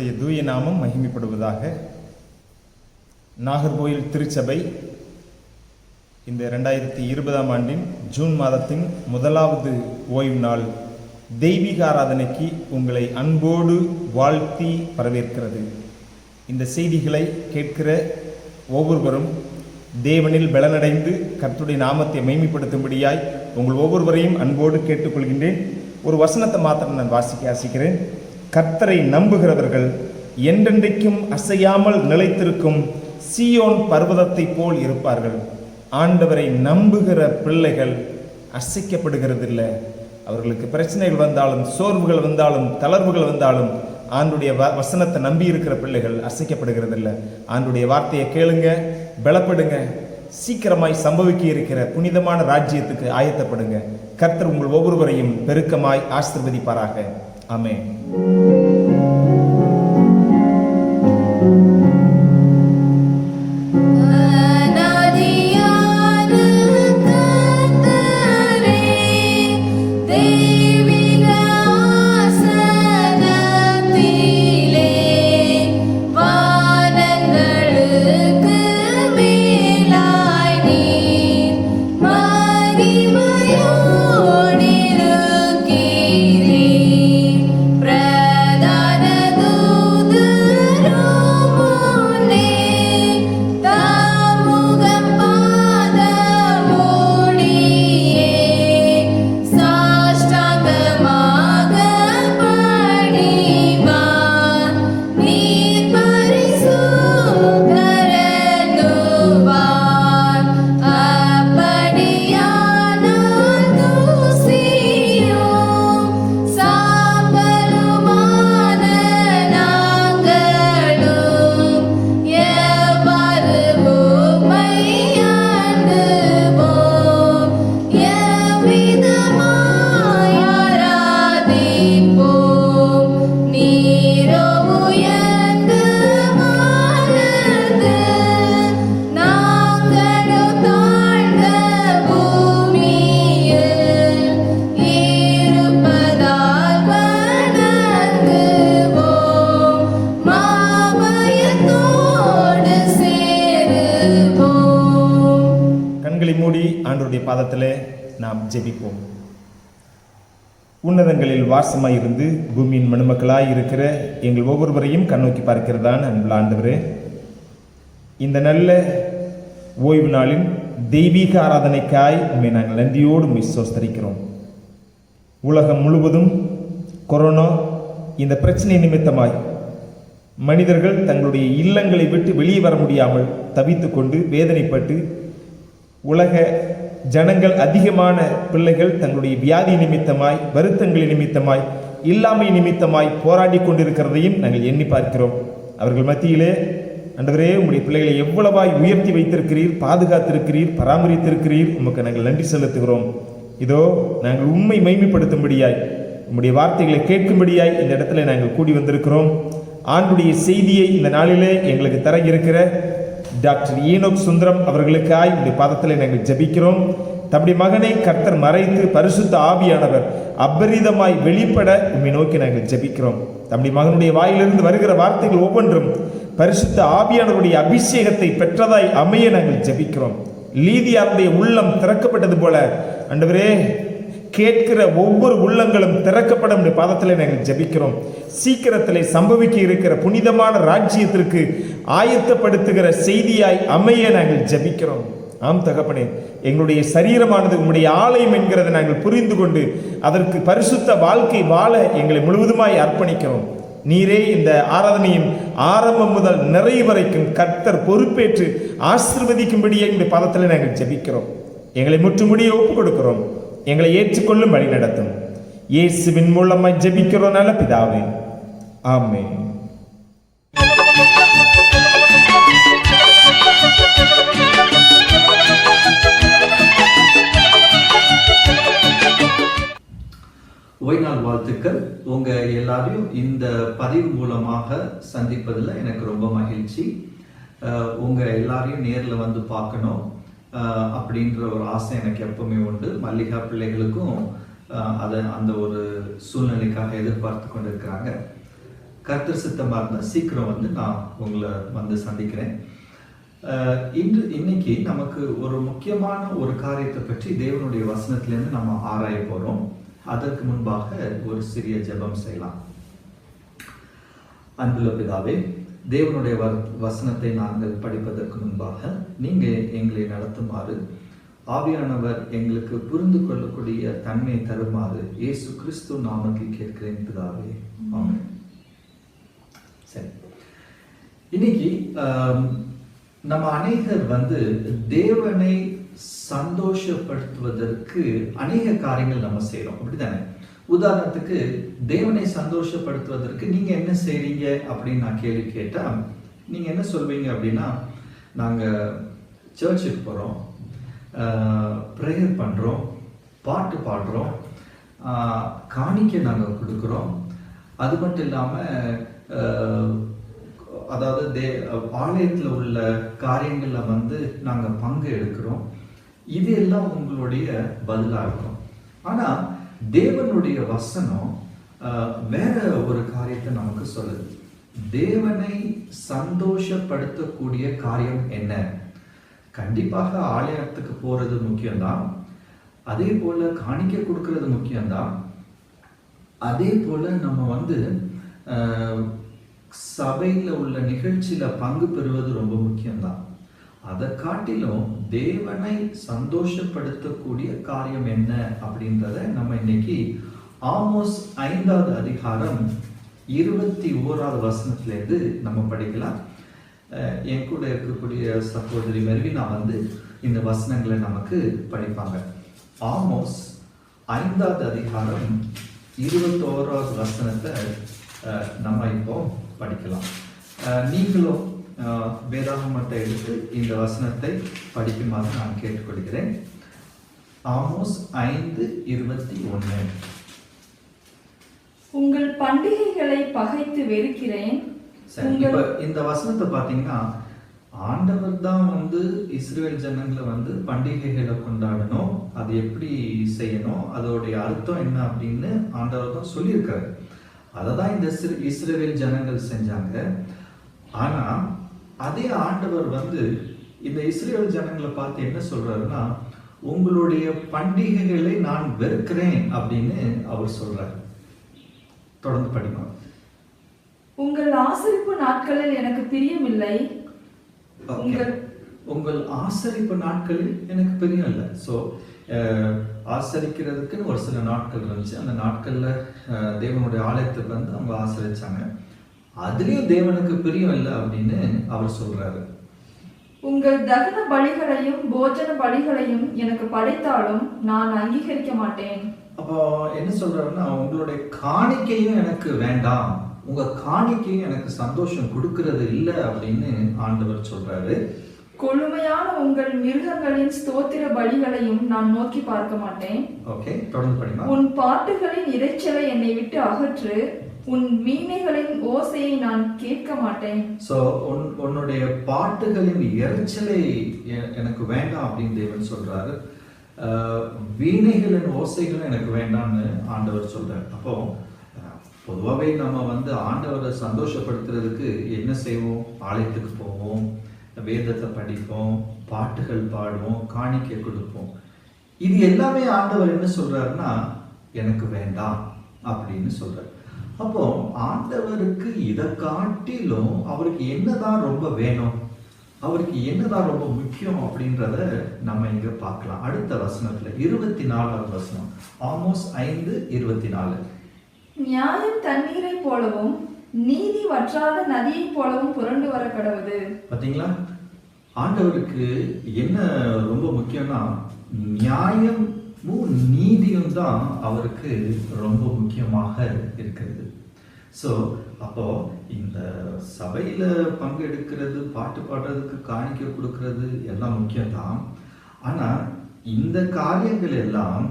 கர்த்தருடைய தூய நாமம் மகிமைப்படுவதாக. நாகர்கோயில் திருச்சபை இந்த 2020 ஆண்டின் ஜூன் மாதத்தின் முதலாவது ஓய்வு நாள் தெய்வீக ஆராதனைக்கு உங்களை அன்போடு வாழ்த்தி வரவேற்கிறது. இந்த செய்திகளை கேட்கிற ஒவ்வொருவரும் தேவனில் பலனடைந்து கர்த்தருடைய நாமத்தை மகிமைப்படுத்தும்படியாய் உங்கள் ஒவ்வொருவரையும் அன்போடு கேட்டுக்கொள்கின்றேன். ஒரு வசனத்தை மாத்திரம் நான் வாசிக்கிறேன். கர்த்தரை நம்புகிறவர்கள் என்றென்றைக்கும் அசையாமல் நிலைத்திருக்கும் சீயோன் பர்வதத்தை போல் இருப்பார்கள். ஆண்டவரை நம்புகிற பிள்ளைகள் அசைக்கப்படுகிறதில்லை. அவர்களுக்கு பிரச்சனைகள் வந்தாலும், சோர்வுகள் வந்தாலும், தளர்வுகள் வந்தாலும், ஆண்டுடைய வசனத்தை நம்பி இருக்கிற பிள்ளைகள் அசைக்கப்படுகிறதில்லை. ஆண்டுடைய வார்த்தையை கேளுங்க, பலப்படுங்க. சீக்கிரமாய் சம்பவிக்க இருக்கிற புனிதமான ராஜ்யத்துக்கு ஆயத்தப்படுங்க. கர்த்தர் உங்கள் ஒவ்வொருவரையும் பெருக்கமாய் ஆசீர்வதிப்பாராக. ஆமென். மூடி ஆண்டவருடைய பாதத்திலே நாம் ஜெபிப்போம். உன்னதங்களில் வாசமாய் இருந்து பூமியின் மனுமக்களாய் இருக்கிற எங்கள் ஒவ்வொருவரையும் கண்ணோக்கி பார்க்கிறதான் அன்புள்ள ஆண்டவரே, இந்த நல்ல ஓய்வு நாளின் தெய்வீக ஆராதனைக்காய் உண்மை நாங்கள் நன்றியோடு உண்மை சோஸ்தரிக்கிறோம். உலகம் முழுவதும் கொரோனா இந்த பிரச்சனை நிமித்தமாய் மனிதர்கள் தங்களுடைய இல்லங்களை விட்டு வெளியே வர முடியாமல் தவித்து கொண்டு வேதனைப்பட்டு, உலக ஜனங்கள் அதிகமான பிள்ளைகள் தங்களுடைய வியாதி நிமித்தமாய், வருத்தங்களின் நிமித்தமாய், இல்லாமை நிமித்தமாய் போராடி கொண்டிருக்கிறதையும் நாங்கள் எண்ணி பார்க்கிறோம். அவர்கள் மத்தியிலே ஆண்டவரே, உங்களுடைய பிள்ளைகளை எவ்வளவாய் உயர்த்தி வைத்திருக்கிறீர், பாதுகாத்திருக்கிறீர், பராமரித்திருக்கிறீர். உமக்கு நாங்கள் நன்றி செலுத்துகிறோம். இதோ நாங்கள் உண்மை மகிமைப்படுத்தும்படியாய், உம்முடைய வார்த்தைகளை கேட்கும்படியாய் இந்த இடத்துல நாங்கள் கூடி வந்திருக்கிறோம். ஆண்டுடைய செய்தியை இந்த நாளிலே எங்களுக்கு தர இருக்கிற டாக்டர் ஈனோக் சுந்தரம் அவர்களுக்காய் இந்த பாதத்தில் நாங்கள் ஜபிக்கிறோம். தம்முடைய மகனை கர்த்தர் மறைத்து பரிசுத்த ஆவியானவர் அபரிதமாய் வெளிப்பட உம்மை நோக்கி நாங்கள் ஜபிக்கிறோம். தம்முடைய மகனுடைய வாயிலிருந்து வருகிற வார்த்தைகள் ஒவ்வொன்றும் பரிசுத்த ஆவியானவருடைய அபிஷேகத்தை பெற்றதாய் அமைய நாங்கள் ஜபிக்கிறோம். லீதியாருடைய உள்ளம் திறக்கப்பட்டது போல ஆண்டவரே, கேட்கிற ஒவ்வொரு உள்ளங்களும் திறக்கப்பட உடைய பாதத்தில் நாங்கள் ஜபிக்கிறோம். சீக்கிரத்திலே சம்பவிக்க இருக்கிற புனிதமான ராஜ்யத்திற்கு ஆயத்தப்படுத்துகிற செய்தியாய் அமைய நாங்கள் ஜபிக்கிறோம். ஆம் தகப்பனே, எங்களுடைய சரீரமானது உம்முடைய ஆலயம் என்கிறதை நாங்கள் புரிந்து கொண்டு அதற்கு பரிசுத்த வாழ்க்கை வாழ எங்களை முழுவதுமாய் அர்ப்பணிக்கிறோம். நீரே இந்த ஆராதனையின் ஆரம்பம் முதல் நிறைவு வரைக்கும் கர்த்தர் பொறுப்பேற்று ஆசீர்வதிக்கும்படியே இந்த பாதத்தில் நாங்கள் ஜபிக்கிறோம். எங்களை முற்றுமுடிய ஒப்புக் கொடுக்கிறோம். எங்களை ஏற்றுக்கொள்ளும் வழி நடத்தும். இயேசுவின் மூலமாய் ஜெபிக்கிறோம் நல்ல பிதாவே, ஆமென். ஓய்நாள் வாழ்த்துக்கள். உங்க எல்லாரையும் இந்த பதிவு மூலமாக சந்திப்பதில் எனக்கு ரொம்ப மகிழ்ச்சி. உங்க எல்லாரையும் நேரில் வந்து பார்க்கணும் அப்படின்ற ஒரு ஆசை எனக்கு எப்பவுமே உண்டு. மல்லிகா பிள்ளைகளுக்கும் அந்த ஒரு சூழ்நிலைக்காக எதிர்பார்த்து கொண்டிருக்கிறாங்க. கர்த்தர் சித்தமா இருந்தா சீக்கிரம் வந்து நான் உங்களை வந்து சந்திக்கிறேன். இன்னைக்கு நமக்கு ஒரு முக்கியமான ஒரு காரியத்தை பற்றி தேவனுடைய வசனத்திலிருந்து நம்ம ஆராய போறோம். அதற்கு முன்பாக ஒரு சிறிய ஜெபம் செய்யலாம். அன்புள்ள பிதாவே, தேவனுடைய வசனத்தை நாங்கள் படிப்பதற்கு முன்பாக நீங்க எங்களை நடத்துமாறு, ஆவியானவர் எங்களுக்கு புரிந்து கொள்ளக்கூடிய தன்மை தருமாறு இயேசு கிறிஸ்து நாமத்தில் கேட்கிறேன் பிதாவே, ஆமென். சரி, இன்னைக்கு நம்ம அநேகர் வந்து தேவனை சந்தோஷப்படுத்துவதற்கு அநேக காரியங்கள் நம்ம செய்யறோம், அப்படித்தானே? உதாரணத்துக்கு தேவனை சந்தோஷப்படுத்துவதற்கு நீங்க என்ன செய்றீங்க அப்படின்னு நான் கேள்வி கேட்டா நீங்க என்ன சொல்வீங்க அப்படின்னா, நாங்க சர்ச்சுக்கு போறோம், ப்ரேயர் பண்றோம், பாட்டு பாடுறோம், காணிக்கை நாங்க கொடுக்குறோம். அது மட்டும் இல்லாம அதாவது ஆலயத்தில் உள்ள காரியங்கள்ல வந்து நாங்க பங்கு எடுக்கிறோம். இது எல்லாம் உங்களுடைய பதிலா இருக்கும். ஆனா தேவனுடைய வசனம் வேற ஒரு காரியத்தை நமக்கு சொல்லுது. தேவனை சந்தோஷப்படுத்தக்கூடிய காரியம் என்ன? கண்டிப்பாக ஆலயத்துக்கு போறது முக்கியம்தான், அதே போல காணிக்கை கொடுக்கறது முக்கியம்தான், அதே போல நம்ம வந்து சபையில உள்ள நிகழ்ச்சியில பங்கு பெறுவது ரொம்ப முக்கியம்தான். அதை காட்டிலும் தேவனை சந்தோஷப்படுத்தக்கூடிய காரியம் என்ன அப்படின்றத நம்ம இன்னைக்கு ஆமோஸ் 5வது அதிகாரம் 21வது வசனத்திலிருந்து நம்ம படிக்கலாம். என் கூட இருக்கக்கூடிய சகோதரி மெர்வினா வந்து இந்த வசனங்களை நமக்கு படிப்பாங்க. ஆமோஸ் 5வது அதிகாரம் 21வது வசனத்தை நம்ம இப்போ படிக்கலாம். நீங்களும் வேதாகமத்தை எடுத்து இந்த வசனத்தை படிக்குமாறு நான் கேட்டுக்கொள்கிறேன். ஆமோஸ் 5:21. உங்கள் பண்டிகைகளை பகைத்து வெறுக்கிறேன். இப்ப இந்த வசனத்தை பாத்தீங்கன்னா, ஆண்டவர் தான் வந்து இஸ்ரேல் ஜனங்களை வந்து பண்டிகைகளை கொண்டாடணும், அது எப்படி செய்யணும், அதோடைய அர்த்தம் என்ன அப்படின்னு ஆண்டவர் தான் சொல்லியிருக்காரு. அதை தான் இந்த இஸ்ரேல் ஜனங்கள் செஞ்சாங்க. ஆனா அதே ஆண்டவர் வந்து இந்த இஸ்ரேல் ஜனங்களை பார்த்து என்ன சொல்றாருன்னா, உங்களுடைய பண்டிகைகளை நான் வெறுக்கிறேன் அப்படின்னு அவர் சொல்றாரு. தொடர்ந்து படிக்கணும். உங்கள் ஆசரிப்பு நாட்களில் எனக்கு பிரியமில்லை. உங்கள் ஆசரிப்பு நாட்களில் எனக்கு பிரியம் இல்லை. ஸோ ஆசரிக்கிறதுக்குன்னு ஒரு சில நாட்கள் இருந்துச்சு. அந்த நாட்கள்ல தேவனுடைய ஆலயத்துக்கு வந்து அவங்க ஆசரிச்சாங்க. அதுலயும் தேவனுக்கு பிரியம் இல்லை அப்படின்னு அவர் சொல்றாரு. உங்கள் தகன பலிகளையும் போஜன பலிகளையும் எனக்கு படைத்தாலும் நான் அங்கீகரிக்க மாட்டேன். அப்போ என்ன சொல்றாருன்னா, உங்களுடைய காணிக்கையும் எனக்கு வேண்டாம், உங்க காணிக்கையும் எனக்கு சந்தோஷம் கொடுக்கறது இல்லை அப்படின்னு ஆண்டவர் சொல்றாரு. கொழுமையான உங்கள் மிருகங்களின் ஸ்தோத்திர பலிகளையும் நான் நோக்கி பார்க்க மாட்டேன். ஓகே, தொடர்ந்து படிமா. உன் பாட்டுகளின் இரைச்சலை என்னை விட்டு அகற்று, உன் வீணைகளின் ஓசையை நான் கேட்க மாட்டேன். சோ உன்னுடைய பாட்டுகளின் இரைச்சலை எனக்கு வேண்டாம் அப்படின்னு தேவன் சொல்றாரு. வீணைகளின் ஓசைகளும் எனக்கு வேண்டாம்னு ஆண்டவர் சொல்றாரு. அப்போ பொதுவாகவே நம்ம வந்து ஆண்டவரை சந்தோஷப்படுத்துறதுக்கு என்ன செய்வோம்? ஆலயத்துக்கு போவோம், வேதத்தை படிப்போம், பாட்டுகள் பாடுவோம், காணிக்கை கொடுப்போம். இது எல்லாமே ஆண்டவர் என்ன சொல்றாருன்னா, எனக்கு வேண்டாம் அப்படின்னு சொல்றாரு. அப்போ ஆண்டவருக்கு இதை காட்டிலும் அவருக்கு என்னதான் ரொம்ப வேணும், அவருக்கு என்னதான் ரொம்ப முக்கியம் அப்படின்றத நம்ம இங்க பார்க்கலாம். அடுத்த வசனத்துல 24வது வசனம், ஆமோஸ் 5:24. நியாயம் தண்ணீரை போலவும் நீதி வற்றாத நதியை போலவும் புரண்டு வர கடவுது. பாத்தீங்களா, ஆண்டவருக்கு என்ன ரொம்ப முக்கியம்னா, நியாயமும் நீதியும் தான் அவருக்கு ரொம்ப முக்கியமாக இருக்கிறது. ஸோ அப்போ இந்த சபையில பங்கெடுக்கிறது, பாட்டு பாடுறதுக்கு காணிக்கை கொடுக்கறது எல்லாம் முக்கியம்தான். ஆனா இந்த காரியங்கள் எல்லாம்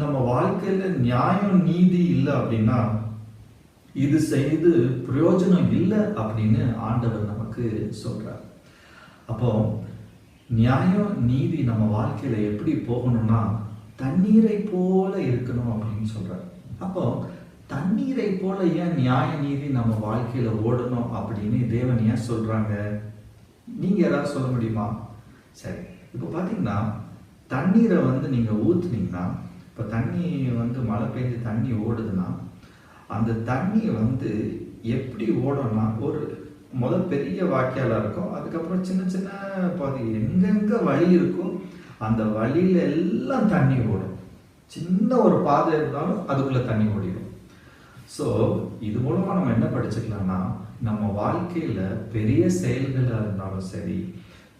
நம்ம வாழ்க்கையில நியாயம் நீதி இல்லை அப்படின்னா இது செய்து பிரயோஜனம் இல்லை அப்படின்னு ஆண்டவர் நமக்கு சொல்றார். அப்போ நியாயம் நீதி நம்ம வாழ்க்கையில எப்படி போகணும்னா தண்ணீரை போல இருக்கணும் அப்படின்னு சொல்றார். அப்போ தண்ணீரை போல ஏன் நியாய நீதி நம்ம வாழ்க்கையில ஓடணும் அப்படின்னு தேவன் ஏன் சொல்றாங்க? நீங்க யாராவது சொல்ல முடியுமா? சரி, இப்போ பாத்தீங்கன்னா தண்ணீரை வந்து நீங்க ஊத்துனீங்கன்னா, இப்போ தண்ணி வந்து மழை பெய்ஞ்சு தண்ணி ஓடுதுன்னா, அந்த தண்ணி வந்து எப்படி ஓடும்னா, ஒரு பெரிய வாய்க்காலா இருக்கும், அதுக்கப்புறம் சின்ன சின்ன பாதி எங்கெங்க வழி இருக்கோ அந்த வழியில எல்லாம் தண்ணி ஓடும். சின்ன ஒரு பாதை இருந்தாலும் அதுக்குள்ள தண்ணி ஓடிடும். ஸோ இது மூலமா நம்ம என்ன படிச்சுக்கலாம்னா, நம்ம வாழ்க்கையில பெரிய செயல்களா இருந்தாலும் சரி,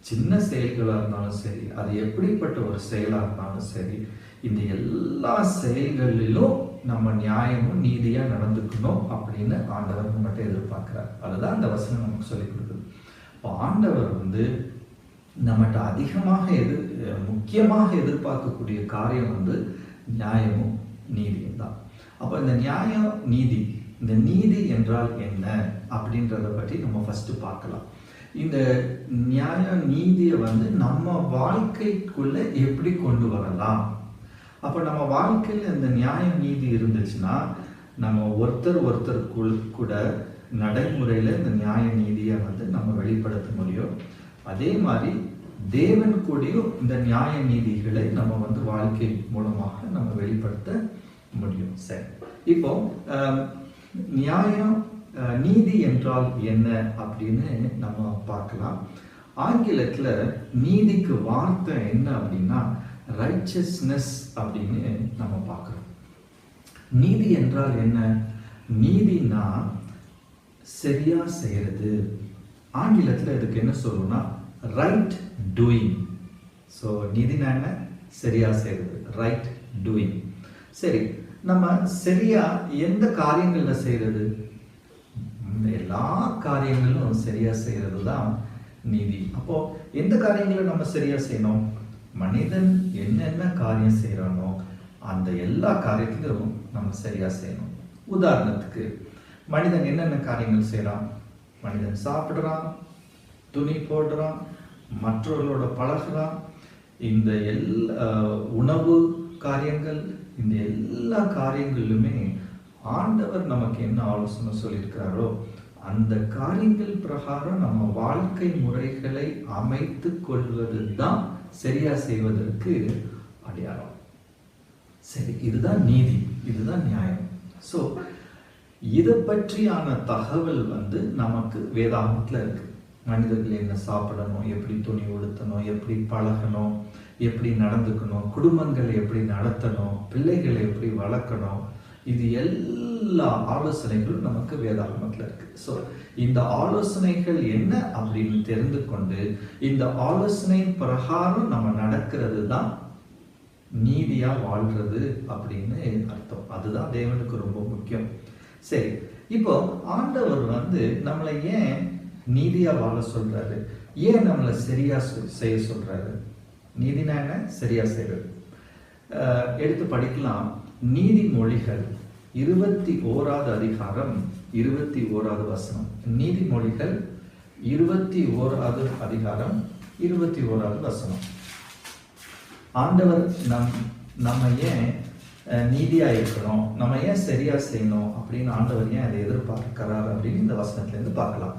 சின்ன செயல்களா இருந்தாலும் சரி, அது எப்படிப்பட்ட ஒரு செயலா இருந்தாலும் சரி, இந்த எல்லா செயல்களிலும் நம்ம நியாயமும் நீதியா நடந்துக்கணும் அப்படின்னு ஆண்டவர் நம்மகிட்ட எதிர்பார்க்கிறார். அதுதான் அந்த வசனம் நமக்கு சொல்லிக் கொடுக்குது. இப்போ ஆண்டவர் வந்து நம்மகிட்ட அதிகமாக முக்கியமாக எதிர்பார்க்கக்கூடிய காரியம் வந்து நியாயமும் நீதியும் தான். அப்போ இந்த நியாயம் நீதி, இந்த நீதி என்றால் என்ன அப்படின்றத பற்றி நம்ம ஃபர்ஸ்ட் பார்க்கலாம். இந்த நியாய நீதியை வந்து நம்ம வாழ்க்கைக்குள்ள எப்படி கொண்டு வரலாம்? அப்போ நம்ம வாழ்க்கையில் இந்த நியாய நீதி இருந்துச்சுன்னா நம்ம ஒருத்தர் கூட நடைமுறையில் இந்த நியாய நீதியை வந்து நம்ம வெளிப்படுத்த முடியும். அதே மாதிரி தேவன் கூடயும் இந்த நியாய நீதிகளை நம்ம வந்து வாழ்க்கை மூலமாக நம்ம வெளிப்படுத்த முடியும். சரி, இப்போ நியாயம் நீதி என்றால் என்ன அப்படின்னு நம்ம பார்க்கலாம். ஆங்கிலத்துல நீதிக்கு வார்த்தை என்ன அப்படின்னா ரைச்சஸ்னஸ் அப்படின்னு நம்ம பார்க்கிறோம். நீதி என்றால் என்ன? நீதினா சரியா செய்யறது. ஆங்கிலத்துல இதுக்கு என்ன சொல்லணும்னா ரைட் டூயிங். ஸோ நீதினா என்ன? சரியா செய்யறது, ரைட் டூயிங். சரி, நம்ம சரியா எந்த காரியங்கள்ல செய்யறது? எல்லா காரியங்களும் சரியா செய்யறது தான் நீதி. அப்போ எந்த காரியங்களை நம்ம சரியா செய்யணும்? மனிதன் என்னென்ன காரியம் செய்யறானோ அந்த எல்லா காரியத்திலும் நம்ம சரியா செய்யணும். உதாரணத்துக்கு மனிதன் என்னென்ன காரியங்கள் செய்யறான்? மனிதன் சாப்பிடுறான், துணி போடுறான், மற்றவர்களோட பழகுறான். இந்த எல்லா உணவு காரியங்கள், இந்த எல்லா காரியங்களிலுமே ஆண்டவர் நமக்கு என்ன ஆலோசனை சொல்லியிருக்கிறாரோ அந்த காரியங்கள் பிரகாரம் நம்ம வாழ்க்கை முறைகளை அமைத்து கொள்வது தான் சரியா செய்வதற்கு அடையாளம். சரி, இதுதான் நீதி, இதுதான் நியாயம். ஸோ இதை பற்றியான தகவல் வந்து நமக்கு வேதாகமத்தில் இருக்கு. மனிதர்கள் என்ன சாப்பிடணும், எப்படி துணி உடுத்தணும், எப்படி பழகணும், எப்படி நடந்துக்கணும், குடும்பங்களை எப்படி நடத்தணும், பிள்ளைகளை எப்படி வளர்க்கணும், இது எல்லா ஆலோசனைகளும் நமக்கு வேதாகமத்தில் இருக்கு. ஸோ இந்த ஆலோசனைகள் என்ன அப்படின்னு தெரிந்து கொண்டு இந்த ஆலோசனை பிரகாரம் நம்ம நடக்கிறது தான் நீதியா வாழ்றது அப்படின்னு அர்த்தம். அதுதான் தேவனுக்கு ரொம்ப முக்கியம். சரி, இப்போ ஆண்டவர் வந்து நம்மளை ஏன் நீதியா வாழ சொல்றாரு? ஏன் நம்மளை சரியா செய்ய சொல்றாரு? நீதினா என்ன? சரியா செய்யறது. எடுத்து படிக்கலாம். நீதிமொழிகள் 21வது அதிகாரம் 21வது வசனம். நீதிமொழிகள் 21வது அதிகாரம் 21வது வசனம். ஆண்டவர் நம்ம ஏன் நீதியா இருக்கணும், நம்ம ஏன் சரியா செய்யணும் அப்படின்னு ஆண்டவர் ஏன் அதை எதிர்பார்க்கிறார் அப்படின்னு இந்த வசனத்துல இருந்து பார்க்கலாம்.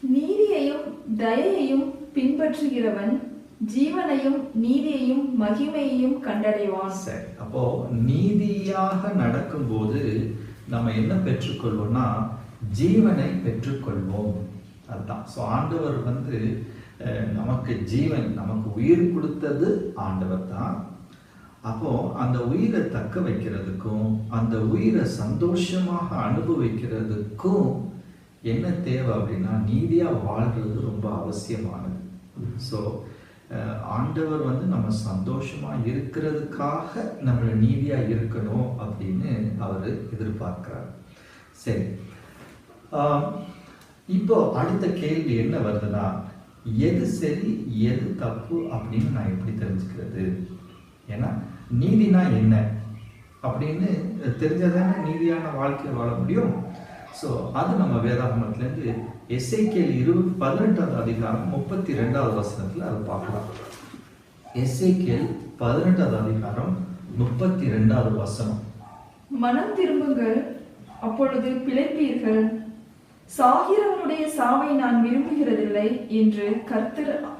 நீதியையும் தயையையும் பின்பற்றுகிறவன் ஜீவனையும் நீதியையும் மகிமையையும் கண்டடைவான். சரி, அப்போ நீதியாக நடக்கும்போது நம்ம என்ன பெற்றுக்கொள்வோம்னா ஜீவனை பெற்றுக்கொள்வோம். அதுதான். ஸோ ஆண்டவர் வந்து நமக்கு ஜீவன், நமக்கு உயிர் கொடுத்தது ஆண்டவர் தான். அப்போ அந்த உயிரை தக்க வைக்கிறதுக்கும் அந்த உயிரை சந்தோஷமாக அனுபவிக்கிறதுக்கும் என்ன தேவை அப்படின்னா நீதியா வாழ்றது ரொம்ப அவசியமானது. ஸோ ஆண்டவர் வந்து நம்ம சந்தோஷமா இருக்கிறதுக்காக நம்மளை நீதியா இருக்கணும் அப்படின்னு அவர் எதிர்பார்க்கிறார். சரி, இப்போ அடுத்த கேள்வி என்ன வருதுன்னா, எது சரி எது தப்பு அப்படின்னு நான் எப்படி தெரிஞ்சுக்கிறது? ஏன்னா நீதினா என்ன அப்படின்னு தெரிஞ்சதானே நீதியான வாழ்க்கையை வாழ முடியும். ஸோ அது நம்ம வேதாகமத்திலேருந்து எசேக்கியேல் 18வது அதிகாரம் 32வது வசனத்தில் அதை பார்க்கலாம். எசேக்கியேல் 18வது அதிகாரம் 32வது வசனம். மனம் திரும்புங்கள், அப்பொழுது பிழைப்பீர்கள். சாகிறவனுடைய சாவை நான் விரும்புகிறதில்லை என்று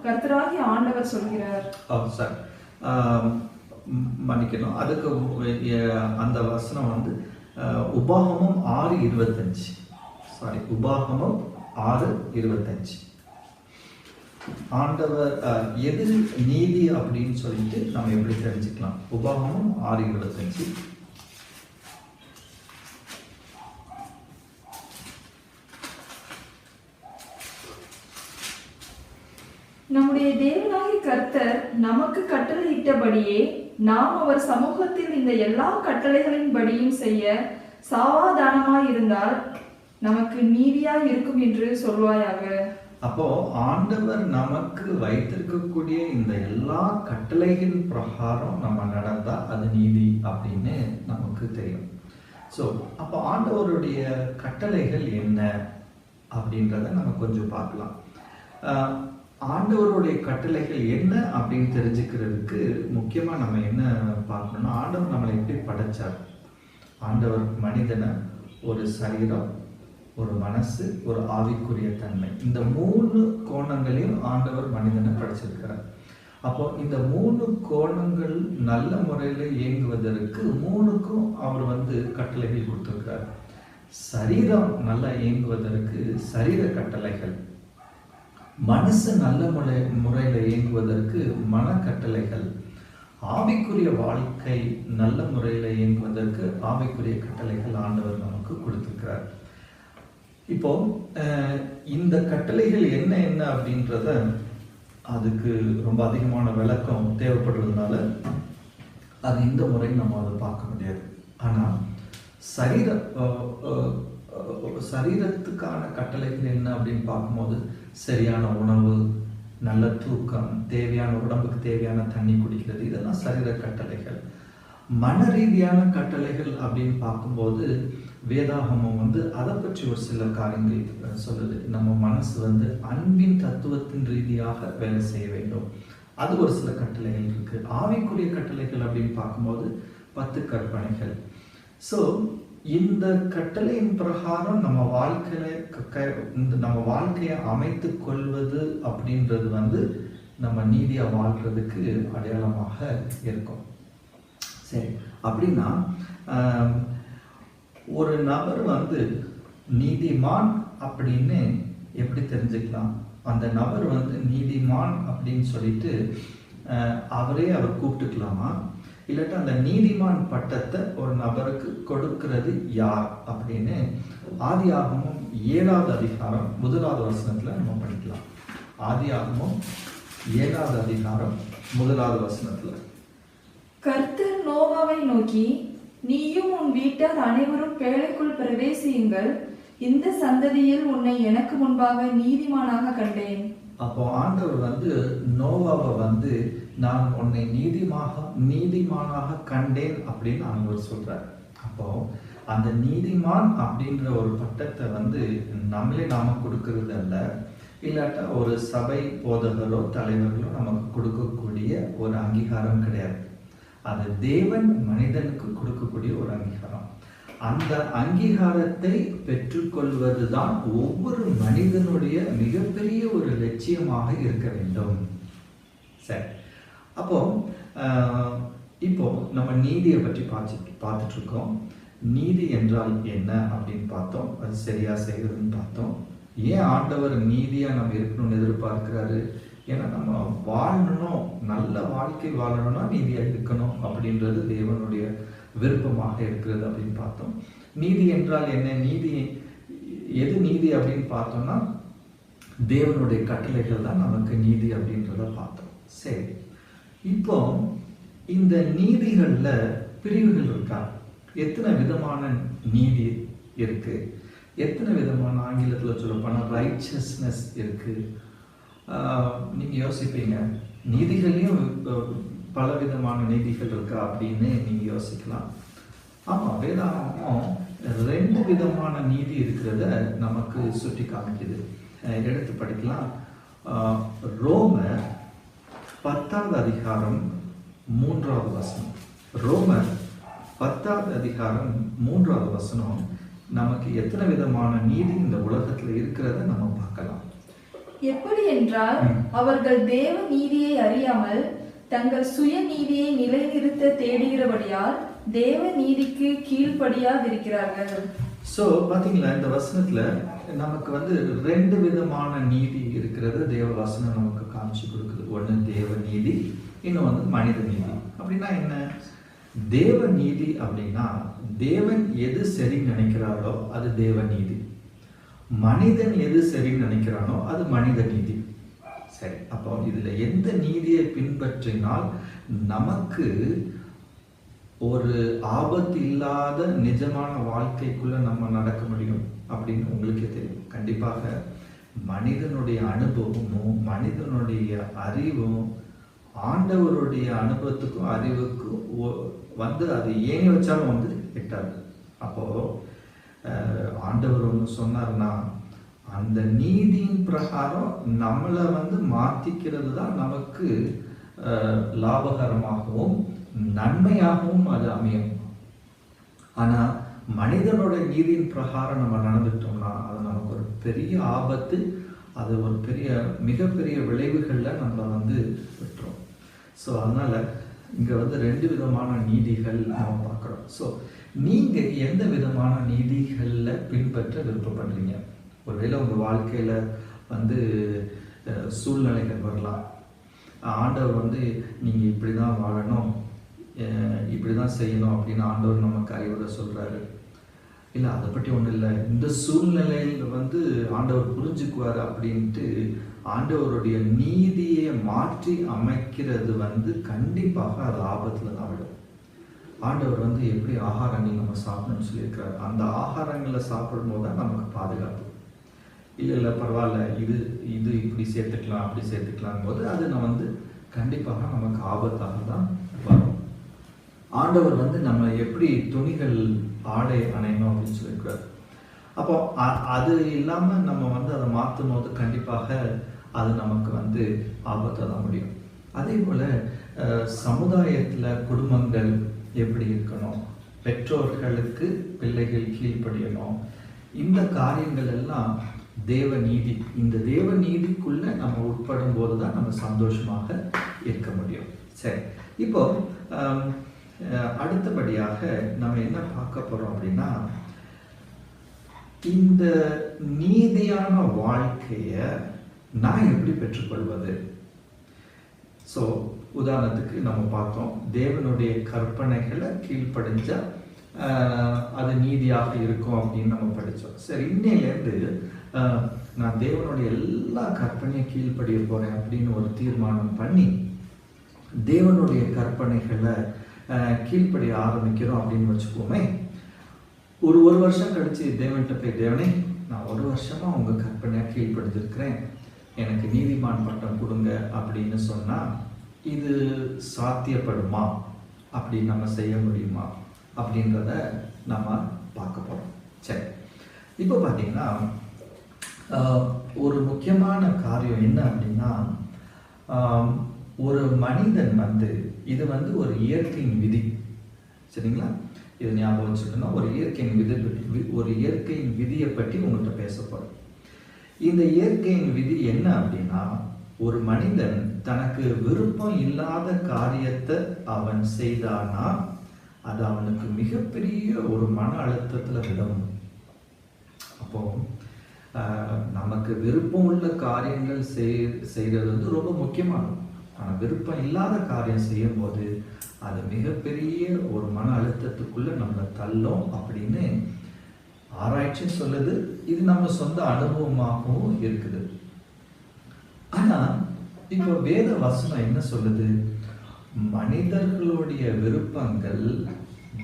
கர்த்தராகிய ஆண்டவர் சொல்கிறார். சார், மன்னிக்கணும், அதுக்கு அந்த வசனம் வந்து உபாகமம் 6:25. உபாகமம் 6:25. ஆண்டவர் எது நீதி அப்படின்னு சொல்லிட்டு நம்ம எப்படி தெரிஞ்சுக்கலாம்? உபாகமம் 6:25. நம்முடைய தேவனாகிய கர்த்தர் நமக்கு கட்டளையிட்டபடியே நாம் அவர் சமூகத்தில் இந்த எல்லா கட்டளைகளின் படியும் செய்ய சாவாதானமாயிருந்தால் நமக்கு நீதியாய் இருக்கும் என்று சொல்வாயாக. அப்போ ஆண்டவர் நமக்கு வைத்திருக்கக்கூடிய இந்த எல்லா கட்டளைகள் பிரகாரம் நம்ம நடந்தா அது நீதி அப்படின்னு நமக்கு தெரியும். ஸோ அப்போ ஆண்டவருடைய கட்டளைகள் என்ன அப்படின்றத நம்ம கொஞ்சம் பார்க்கலாம். ஆண்டவருடைய கட்டளைகள் என்ன அப்படின்னு தெரிஞ்சுக்கிறதுக்கு முக்கியமாக நம்ம என்ன பார்க்கணும்னா, ஆண்டவர் நம்மளை எப்படி படைச்சார்? ஆண்டவர் மனிதனை ஒரு சரீரம், ஒரு மனசு, ஒரு ஆவிக்குரிய தன்மை, இந்த 3 கோணங்களையும் ஆண்டவர் மனிதனை படைச்சிருக்கிறார். அப்போ இந்த 3 கோணங்கள் நல்ல முறையில் இயங்குவதற்கு 3க்கும் அவர் வந்து கட்டளைகள் கொடுத்திருக்கிறார். சரீரம் நல்லா இயங்குவதற்கு சரீர கட்டளைகள், மனசு நல்ல முறையில் இயங்குவதற்கு மன கட்டளைகள், ஆவிக்குரிய வாழ்க்கை நல்ல முறையில் இயங்குவதற்கு ஆவிக்குரிய கட்டளைகள் ஆண்டவர் நமக்கு கொடுத்திருக்கிறார். இப்போ இந்த கட்டளைகள் என்ன என்ன அப்படின்றத அதுக்கு ரொம்ப அதிகமான விளக்கம் தேவைப்படுறதுனால அது இந்த முறை நம்ம அதை பார்க்க முடியாது. ஆனால் சரீரத்துக்கான கட்டளைகள் என்ன அப்படின்னு பார்க்கும்போது சரியான உணவு, நல்ல தூக்கம், தேவையான உடம்புக்கு தேவையான தண்ணி குடிக்கிறது, இதெல்லாம் சரீர கட்டளைகள். மன ரீதியான கட்டளைகள் அப்படின்னு பார்க்கும்போது வேதாகமம் வந்து அதை பற்றி ஒரு சில காரியங்கள் சொல்லுது. நம்ம மனசு வந்து அன்பின் தத்துவத்தின் ரீதியாக வேலை செய்ய வேண்டும், அது ஒரு சில கட்டளைகள் இருக்கு. ஆவிக்குரிய கட்டளைகள் அப்படின்னு பார்க்கும்போது 10 கற்பனைகள். ஸோ இந்த கட்டளையின் பிரகாரம் நம்ம வாழ்க்கையை அமைத்து கொள்வது அப்படின்றது வந்து நம்ம நீதியா வாழ்றதுக்கு அடையாளமாக இருக்கும். சரி, அப்படின்னா ஒரு நபர் வந்து நீதிமான் அப்படின்னு எப்படி தெரிஞ்சுக்கலாம்? அந்த நபர் வந்து நீதிமான் அப்படின்னு சொல்லிட்டு அவர் கூப்பிட்டுக்கலாமா? இல்லாட்டா அந்த நீதிமான் பட்டத்தை ஒரு நபருக்கு கொடுக்கிறது யார் அப்படின்னு ஆதியாகமம் 7வது அதிகாரம் 1வது வசனத்துல நம்ம படிக்கலாம். ஆதியாகமம் 7வது அதிகாரம் 1வது வசனத்துல, கர்த்தர் நோவாவை நோக்கி, நீயும் உன் வீட்டார் அனைவரும் பேழைக்குள் பிரவேசியுங்கள், இந்த சந்ததியில் உன்னை எனக்கு முன்பாக நீதிமானாக கண்டேன். அப்போ ஆண்டவர் வந்து நோவாவை வந்து நான் உன்னை நீதிமானாக கண்டேன் அப்படின்னு ஆண்டவர் சொல்றார். அப்போ அந்த நீதிமான் அப்படின்ற ஒரு பட்டத்தை வந்து நாம கொடுக்கறது அல்ல, இல்லாட்டா ஒரு சபை போதகரோ தலைவர்களோ நமக்கு கொடுக்கக்கூடிய ஒரு அங்கீகாரம் கிடையாது. அது தேவன் மனிதனுக்கு கொடுக்கக்கூடிய ஒரு அங்கீகாரம். அந்த அங்கீகாரத்தை பெற்றுக்கொள்வதுதான் ஒவ்வொரு மனிதனுடைய மிகப்பெரிய ஒரு லட்சியமாக இருக்க வேண்டும். சரி, அப்போ இப்போ நம்ம நீதியை பற்றி பார்த்துட்டு இருக்கோம். நீதி என்றால் என்ன அப்படின்னு பார்த்தோம், அது சரியா செய்யறதுன்னு பார்த்தோம். ஏன் ஆண்டவர் நீதியா நம்ம இருக்கணும்னு எதிர்பார்க்கிறாரு? ஏன்னா நம்ம வாழணும், நல்ல வாழ்க்கை வாழணும்னா நீதியா இருக்கணும் அப்படின்றது தேவனுடைய விருப்பமாக இருக்கிறது அப்படின்னு பார்த்தோம். நீதி என்றால் என்ன? எது நீதி அப்படின்னு பார்த்தோம்னா தேவனுடைய கட்டளைகள் தான் நமக்கு நீதி அப்படின்றத பார்த்தோம். சரி, இப்போ இந்த நீதிகள்ல பிரிவுகள் இருக்கா? எத்தனை விதமான நீதி இருக்கு? எத்தனை விதமான, ஆங்கிலத்தில் சொல்லப்போனா ரைச்சஸ்னஸ் இருக்கு. நீங்க யோசிப்பீங்க, நீதிகள்லையும் பல விதமான நீதிகள் இருக்கா அப்படின்னு நீங்க யோசிக்கலாம். ஆமா, வேதாகமம் 2 விதமான நீதி இருக்கிறத நமக்கு சுட்டி காமிக்குது. எடுத்து படிக்கலாம். ரோமர் 10வது அதிகாரம் 3வது வசனம். ரோமர் 10வது அதிகாரம் 3வது வசனம் நமக்கு எத்தனை விதமான நீதி இந்த உலகத்துல இருக்கிறத நம்ம பார்க்கலாம். எப்படி என்றால் அவர்கள் தேவ நீதியை அறியாமல் தங்கள் சுய நீதியை நிலைநிறுத்த தேடுகிறபடியால் தேவ நீதிக்கு கீழ்ப்படியாதிருக்கிறார்கள். சோ பாத்தீங்களா, இந்த வசனத்துல நமக்கு வந்து 2 விதமான நீதி இருக்கிறது தேவ வசனம் நமக்கு காமிச்சு கொடுக்குது. ஒண்ணு தேவ நீதி, இன்னும் வந்து மனித நீதி. அப்படின்னா என்ன? தேவ நீதி அப்படின்னா தேவன் எது சரி நினைக்கிறாரோ அது தேவ நீதி, மனிதன் எது சரி நினைக்கிறானோ அது மனித நீதி. சரி, அப்போ இதுல எந்த நீதியை பின்பற்றினால் நமக்கு ஒரு ஆபத்து இல்லாத நிஜமான வாழ்க்கைக்குள்ள நம்ம நடக்க முடியும் அப்படின்னு உங்களுக்கே தெரியும். கண்டிப்பாக மனிதனுடைய அனுபவமும் மனிதனுடைய அறிவும் ஆண்டவருடைய அனுபவத்துக்கும் அறிவுக்கும் வந்து அது ஏணி வச்சாலும் வந்து எட்டாது. அப்போ ஆண்டவர் ஒன்று சொன்னார்னா அந்த நீதியின் பிரகாரம் நம்மளை வந்து மாத்திக்கிறது தான் நமக்கு லாபகரமாகவும் நன்மையாகவும் அது அமையும். ஆனா மனிதனோட நீதியின் பிரகாரம் நம்ம நடந்துட்டோம்னா அது நமக்கு ஒரு பெரிய ஆபத்து, அது ஒரு மிகப்பெரிய விளைவுகள்ல நம்ம வந்து விட்டுரும். ஸோ அதனால இங்க வந்து 2 விதமான நீதிகள் நம்ம பார்க்குறோம். ஸோ நீங்க எந்த விதமான நீதிகள்ல பின்பற்ற விருப்பப்படுறீங்க? ஒருவேளை உங்க வாழ்க்கையில வந்து சூழ்நிலைகள் வரலாம். ஆண்டவர் வந்து நீங்க இப்படிதான் வாழணும், இப்படிதான் செய்யணும் அப்படின்னு ஆண்டவர் நமக்கு அறிவுரை சொல்றாரு. இல்லை அதை பற்றி ஒன்றும் இல்லை, இந்த சூழ்நிலையில் வந்து ஆண்டவர் புரிஞ்சுக்குவார் அப்படின்ட்டு ஆண்டவருடைய நீதியை மாற்றி அமைக்கிறது வந்து கண்டிப்பாக அது ஆபத்தில் தான் விடும். ஆண்டவர் வந்து எப்படி ஆகாரங்கள் நம்ம சாப்பிடணும்னு சொல்லியிருக்கிறார், அந்த ஆகாரங்களை சாப்பிடும்போது தான் நமக்கு பாதுகாப்பு. இல்லை பரவாயில்ல, இது இப்படி சேர்த்துக்கலாம் அப்படி சேர்த்துக்கலாம் போது அது நம்ம வந்து கண்டிப்பாக நமக்கு ஆபத்தாக தான் வரும். ஆண்டவர் வந்து நம்ம எப்படி துணிகள் ஆடை அணையணும் அப்படின்னு சொல்லியிருக்கிறார். அப்போ அது இல்லாமல் நம்ம வந்து அதை மாற்றும் போது கண்டிப்பாக அது நமக்கு வந்து ஆபத்தை தான் முடியும். அதே போல் சமுதாயத்தில் குடும்பங்கள் எப்படி இருக்கணும், பெற்றோர்களுக்கு பிள்ளைகள் கீழ்ப்படியணும், இந்த காரியங்கள் எல்லாம் தேவ நீதி. இந்த தேவ நீதிக்குள்ள நம்ம உட்படும் போது தான் நம்ம சந்தோஷமாக இருக்க முடியும். சரி, இப்போ அடுத்தபடியாக நம்ம என்ன பார்க்க போறோம் அப்படின்னா, இந்த நீதியான வாழ்க்கைய நான் எப்படி பெற்றுக்கொள்வது? ஸோ உதாரணத்துக்கு நம்ம பார்த்தோம், தேவனுடைய கற்பனைகளை கீழ்ப்படிஞ்சா அது நீதியாக இருக்கும் அப்படின்னு நம்ம படித்தோம். சரி, இன்னையிலேருந்து நான் தேவனுடைய எல்லா கற்பனையும் கீழ்ப்படிய போறேன் அப்படின்னு ஒரு தீர்மானம் பண்ணி தேவனுடைய கற்பனைகளை கீழ்ப்படிய ஆரம்பிக்கிறோம் அப்படின்னு வச்சுக்கோமே. ஒரு வருஷம் கழிச்சு தேவன்கிட்ட போய், தேவனே நான் 1 வருஷமா உங்க கற்பனையா கீழ்ப்படிஞ்சிருக்கிறேன், எனக்கு நீதிமான் பட்டம் கொடுங்க அப்படின்னு சொன்னா இது சாத்தியப்படுமா, அப்படி நம்ம செய்ய முடியுமா அப்படின்றத நம்ம பார்க்க போறோம். சரி, இப்போ பார்த்தீங்கன்னா ஒரு முக்கியமான காரியம் என்ன அப்படின்னா, ஒரு மனிதன் வந்து இது வந்து ஒரு இயற்கையின் விதி. சரிங்களா, இது ஞாபகம் வச்சுக்கணும். ஒரு இயற்கையின் விதியை பற்றி உங்கள்கிட்ட பேச போறேன். இந்த இயற்கையின் விதி என்ன அப்படின்னா, ஒரு மனிதன் தனக்கு விருப்பம் இல்லாத காரியத்தை அவன் செய்தானா அது அவனுக்கு மிகப்பெரிய ஒரு மன அழுத்தத்துல விடும். அப்போ நமக்கு விருப்பம் உள்ள காரியங்கள் செய்யறது வந்து ரொம்ப முக்கியமானது. ஆனால் விருப்பம் இல்லாத காரியம் செய்யும் போது அது மிகப்பெரிய ஒரு மன அழுத்தத்துக்குள்ள நம்ம தள்ளும் அப்படின்னு ஆராய்ச்சி சொல்லுது. இது நம்ம சொந்த அனுபவமாகவும் இருக்குது. ஆனா இப்போ வேத வசனம் என்ன சொல்லுது? மனிதர்களுடைய விருப்பங்கள்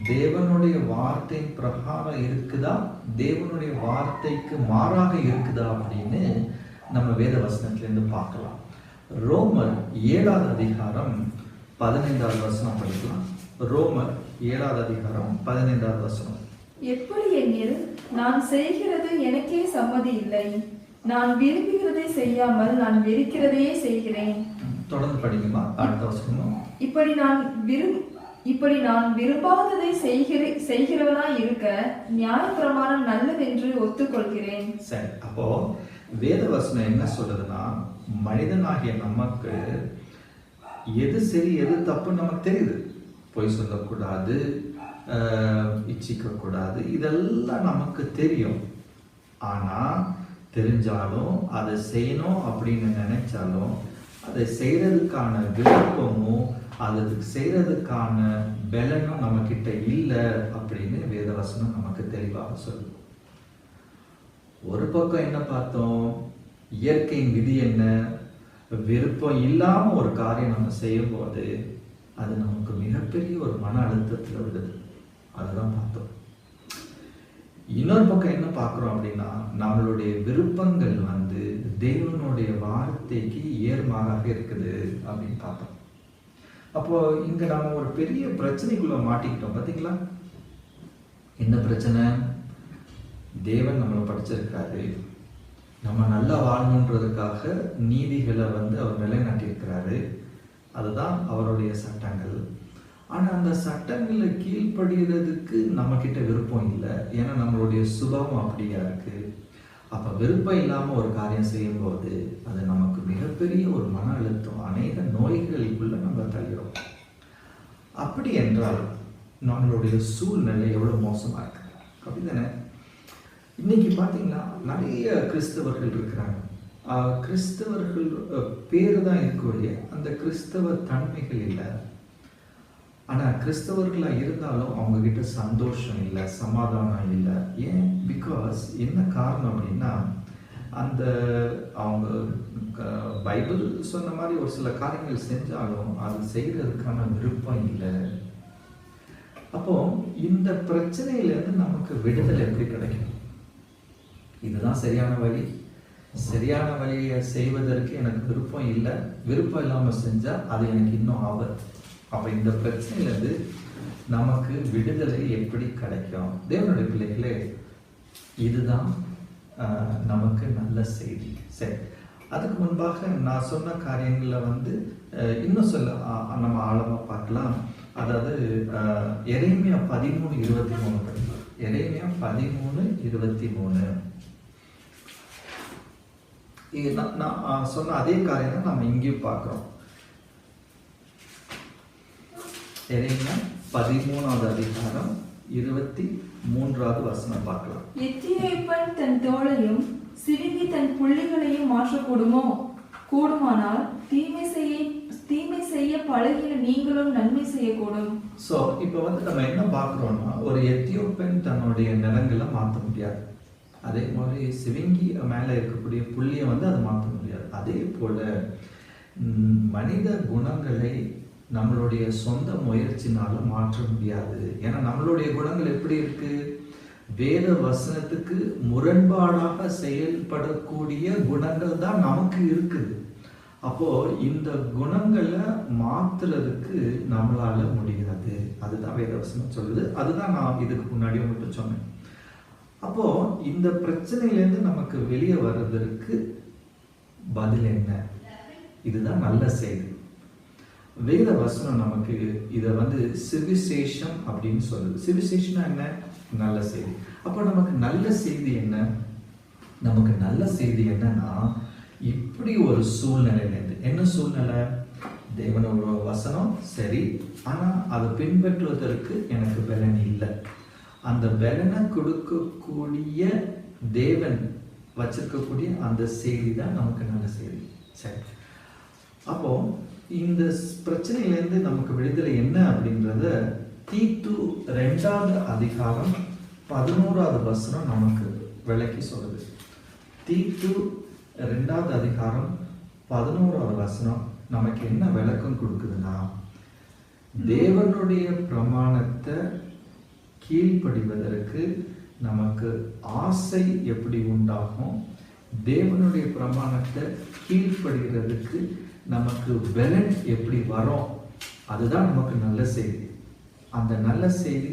தேவனுடைய வார்த்தையின் பிரகாரம் இருக்குதா, தேவனுடைய வார்த்தைக்கு மாறாக இருக்குதா அப்படின்னு நம்ம வேத வசனத்திலிருந்து பார்க்கலாம். ரோமர் 7வது அதிகாரம் 15வது வசனம் படிக்கலாம். ரோமர் 7வது அதிகாரம் 15வது வசனம். எப்படி எனில் நான் செய்கிறது எனக்கே சம்மதி இல்லை, நான் விரும்புகிறதை செய்யாமல் நான் வெறுக்கிறதையே செய்கிறேன். தொடர்ந்து படிக்குமா அடுத்த வசனம். இப்படி நான் விரும்பாததை செய்கிறவனாய் இருக்க நியாயப்பிரமாணம் நல்லதென்று ஒத்துக்கொள்கிறேன். சரி, அப்போ வேதவசனம் என்ன சொல்லுதுன்னா, மனிதனாகிய நமக்கு எது சரி எது தப்புன்னு நமக்கு தெரியுது. பொய் சொல்லக்கூடாது, இச்சிக்க கூடாது, இதெல்லாம் நமக்கு தெரியும். ஆனா தெரிஞ்சாலும் அதை செய்யணும் அப்படின்னு நினைச்சாலும் அதை செய்யறதுக்கான விருப்பமும் அதுக்கு செய்யறதுக்கான பலனும் நம்ம கிட்ட இல்லை அப்படின்னு வேதவசனம் நமக்கு தெளிவாக சொல்லுது. ஒரு பக்கம் என்ன பார்த்தோம், இயற்கையின் விதி என்ன, விருப்பம் இல்லாம ஒரு காரியம் நம்ம செய்யும் போது அது நமக்கு மிகப்பெரிய ஒரு மன அழுத்தத்தில் விடுது. அதுதான் பார்த்தோம். இன்னொரு பக்கம் என்ன பார்க்குறோம் அப்படின்னா, நம்மளுடைய விருப்பங்கள் தேவனுடைய வார்த்தைக்கு ஏர்மாறாக இருக்குது அப்படின்னு பார்த்தோம். அப்போ இங்க நம்ம ஒரு பெரிய பிரச்சனைக்குள்ள மாட்டிக்கிட்டோம். பார்த்தீங்களா? என்ன பிரச்சனை? தேவன் நம்மளை படிச்சிருக்காரு, நம்ம நல்லா வாழணுன்றதுக்காக நீதிகளை அவர் நிலைநாட்டியிருக்கிறாரு. அதுதான் அவருடைய சட்டங்கள். ஆனா அந்த சட்டங்களை கீழ்ப்படுகிறதுக்கு நம்ம கிட்ட விருப்பம் இல்லை. ஏன்னா நம்மளுடைய சுபாவம் அப்படியா இருக்கு. அப்ப விருப்பம் இல்லாம ஒரு காரியம் செய்யும் போது அது நமக்கு மிகப்பெரிய ஒரு மன அழுத்தம், அநேக நோய்களுக்குள்ள நம்ம தள்ளுறோம். அப்படி என்றால் நம்மளுடைய சூழ்நிலை எவ்வளவு மோசமா இருக்கு அப்படிதானே? இன்னைக்கு பார்த்தீங்கன்னா நிறைய கிறிஸ்தவர்கள் இருக்கிறாங்க. கிறிஸ்தவர்கள் பேரு தான் இருக்கக்கூடிய அந்த கிறிஸ்தவ தன்மைகள் இல்லை. ஆனா கிறிஸ்தவர்களா இருந்தாலும் அவங்க கிட்ட சந்தோஷம் இல்லை, சமாதானம் இல்லை. ஏன்? பிகாஸ் என்ன காரணம் அப்படின்னா, அந்த அவங்க பைபிள் சொன்ன மாதிரி ஒரு சில காரியங்கள் செஞ்சாலும் அது செய்யறதுக்கான விருப்பம் இல்லை. அப்போ இந்த பிரச்சனையில இருந்து நமக்கு விடுதலை எப்படி கிடைக்கும்? இதுதான் சரியான வழி. சரியான வழியை செய்வதற்கு எனக்கு விருப்பம் இல்லை. விருப்பம் இல்லாம செஞ்சா அது எனக்கு இன்னும் ஆபத்து. அப்ப இந்த பிரச்சனையிலிருந்து நமக்கு விடுதலை எப்படி கிடைக்கும்? தேவனுடைய பிள்ளைகளே, இதுதான் நமக்கு நல்ல செய்தி. சரி, அதுக்கு முன்பாக நான் சொன்ன காரியங்களை இன்னும் சொல்ல நம்ம ஆழமா பார்க்கலாம். அதாவது எரேமியா 13:23 படிக்கலாம். எரேமியா 13:23. நான் சொன்ன அதே காரியம் தான் நம்ம இங்கேயும் பார்க்கிறோம். எரேமியா 13வது அதிகாரம் 23வது வசனம் பார்க்கலாம். எத்தியோப்பியன் தன் தோளையும் சிறுங்கி தன் புள்ளிகளையும் மாற்றக்கூடுமோ? கூடுமானால் தீமை செய்ய பழகின நீங்களும் நன்மை செய்யக்கூடும். சோ இப்ப நம்ம என்ன பார்க்கிறோம்னா, ஒரு எத்தியோப்பியன் தன்னுடைய நிலங்களை மாற்ற முடியாது. அதே மாதிரி சிவங்கி மேல இருக்கக்கூடிய புள்ளியை அதை மாற்ற முடியாது. அதே போல மனித குணங்களை நம்மளுடைய சொந்த முயற்சினால மாற்ற முடியாது. ஏன்னா நம்மளுடைய குணங்கள் எப்படி இருக்கு? வேத வசனத்துக்கு முரண்பாடாக செயல்படக்கூடிய குணங்கள் தான் நமக்கு இருக்குது. அப்போ இந்த குணங்களை மாத்துறதுக்கு நம்மளால முடியாது. அதுதான் வேத வசனம் சொல்லுது. அதுதான் நான் இதுக்கு முன்னாடி மட்டும் சொன்னேன். அப்போ இந்த பிரச்சனையிலேருந்து நமக்கு வெளியே வர்றதற்கு பதில் என்ன? இதுதான் நல்ல செய்தி. வேத வசனம் நமக்கு இதை சுவிசேஷம் அப்படின்னு சொல்லுது. சுவிசேஷம்னா என்ன? நல்ல செய்தி. அப்போ நமக்கு நல்ல செய்தி என்ன? நமக்கு நல்ல செய்தி என்னன்னா, இப்படி ஒரு சூழ்நிலையிலேருந்து, என்ன சூழ்நிலை? தேவனோட வசனம் சரி, ஆனா அதை பின்பற்றுவதற்கு எனக்கு பலன் இல்லை. அந்த பலனை கொடுக்கக்கூடிய தேவன் வச்சிருக்கக்கூடிய அந்த செய்தி தான் நமக்கு நல்ல செய்தி. சரி, அப்போ இந்த பிரச்சனையிலேருந்து நமக்கு விடுதலை என்ன அப்படின்றத தீத்து 2வது அதிகாரம் 11வது வசனம் நமக்கு விளக்கி சொல்லுது. தீத்து 2வது அதிகாரம் 11வது வசனம் நமக்கு என்ன விளக்கம் கொடுக்குதுன்னா, தேவனுடைய பிரமாணத்தை கீழ்ப்படிவதற்கு நமக்கு ஆசை எப்படி உண்டாகும், தேவனுடைய பிரமாணத்தை கீழ்ப்படுகிறதுக்கு நமக்கு பலன் எப்படி வரும், அதுதான் நமக்கு நல்ல செய்தி. அந்த நல்ல செய்தி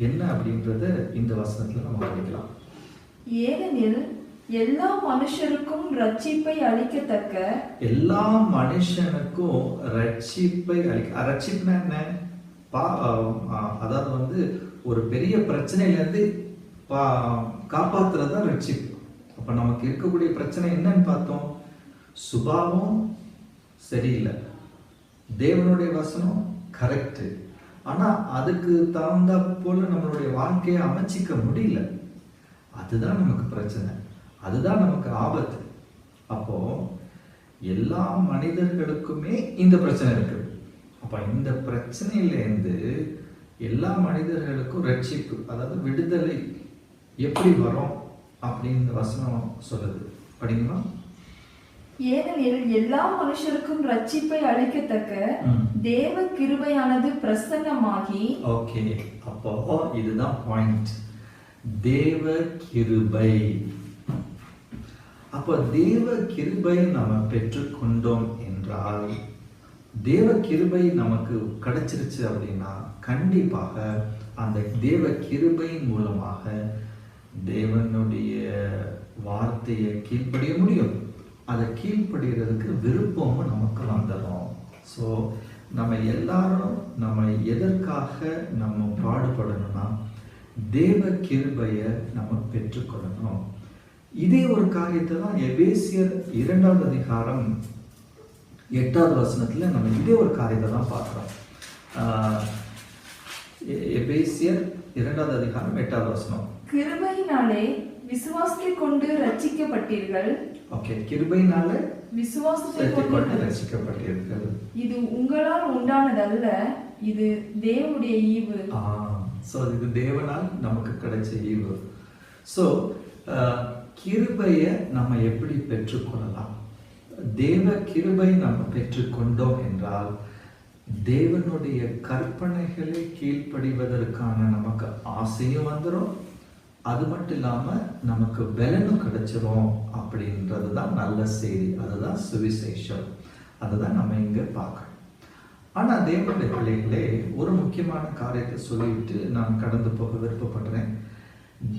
என்ன அப்படின்றத இந்த வசனத்துல நம்ம படிக்கலாம். ஏனெனில் எல்லா மனுஷருக்கும் ரட்சிப்பை அளிக்கத்தக்க, எல்லா மனுஷனுக்கும் ரட்சிப்பை அளிக்க. ரட்சிப்புனா என்ன? அதாவது வந்து ஒரு பெரிய பிரச்சனையிலேருந்து காப்பாத்துறது தான் ரட்சிப்பு. அப்ப நமக்கு இருக்கக்கூடிய பிரச்சனை என்னன்னு பார்த்தோம், சுபாவம் சரியில்லை, தேவனுடைய வசனம் கரெக்ட், ஆனா அதுக்கு தகுந்த போல நம்மளுடைய வாழ்க்கையை அமைச்சிக்க முடியல. அதுதான் நமக்கு பிரச்சனை, அதுதான் நமக்கு ஆபத்து. அப்போ எல்லா மனிதர்களுக்குமே இந்த பிரச்சனை இருக்கு. அப்ப இந்த பிரச்சனையிலேருந்து எல்லா மனிதர்களுக்கும் ரட்சிப்பு, அதாவது விடுதலை எப்படி வரும் அப்படின்னு வசனம் சொல்லுது. படிங்களா? ஏனெனில் எல்லா மனுஷருக்கும் ரட்சிப்பை அளிக்கத்தக்க தேவ கிருபையானது பிரசன்னமாகி. ஓகே, அப்போ இதுதான் பாயிண்ட், தேவ கிருபை. அப்ப தேவ கிருபை நம்ம பெற்றுக்கொண்டோம் என்றால், தேவ கிருபை நமக்கு கிடைச்சிருச்சு அப்படின்னா கண்டிப்பாக அந்த தேவ கிருபையின் மூலமாக தேவனுடைய வார்த்தையை கீழ்ப்படிய முடியும். அதை கீழ்ப்படுகிறதுக்கு விருப்பமும் நமக்கு வந்துடும். ஸோ நம்ம எல்லாரும் நம்ம எதற்காக நம்ம பாடுபடணும்னா தேவ கிருபையை நம்ம பெற்றுக்கொள்ளணும். இதே ஒரு காரியத்தை தான் எபேசியர் 2வது அதிகாரம் 8வது வசனத்துல நம்ம இதே ஒரு காரியத்தை தான் பார்க்கிறோம். எபேசியர் 2வது அதிகாரம் 8வது வசனம். கிருபையினாலே விசுவாசத்தை கொண்டு ரட்சிக்கப்பட்டீர்கள். ஓகே, கிருபையினாலே விசுவாசத்தை கொண்டு ரட்சிக்கப்பட்டீர்கள். இது உங்களால் உண்டானதல்ல, இது தேவனுடைய ஈவு. சோ இது தேவனால் நமக்கு கிடைச்ச ஈவு. சோ கிருபையை நம்ம எப்படி பெற்றுக்கொள்ளலாம்? தேவ கிருபை நம்ம பெற்றுக்கொண்டோம் என்றால் தேவனுடைய கற்பனைகளை கீழ்ப்படிவதற்கான நமக்கு ஆசையும் வந்துடும், அது மட்டும் இல்லாம நமக்கு பலனும் கிடைச்சிரும். அப்படின்றது தான் நல்ல செய்தி, அதுதான் சுவிசேஷம், அதுதான் நம்ம இங்க பார்க்கணும். ஆனா தேவனுடைய பிள்ளைகளே, ஒரு முக்கியமான காரியத்தை சொல்லிவிட்டு நான் கடந்து போக விருப்பப்படுறேன்.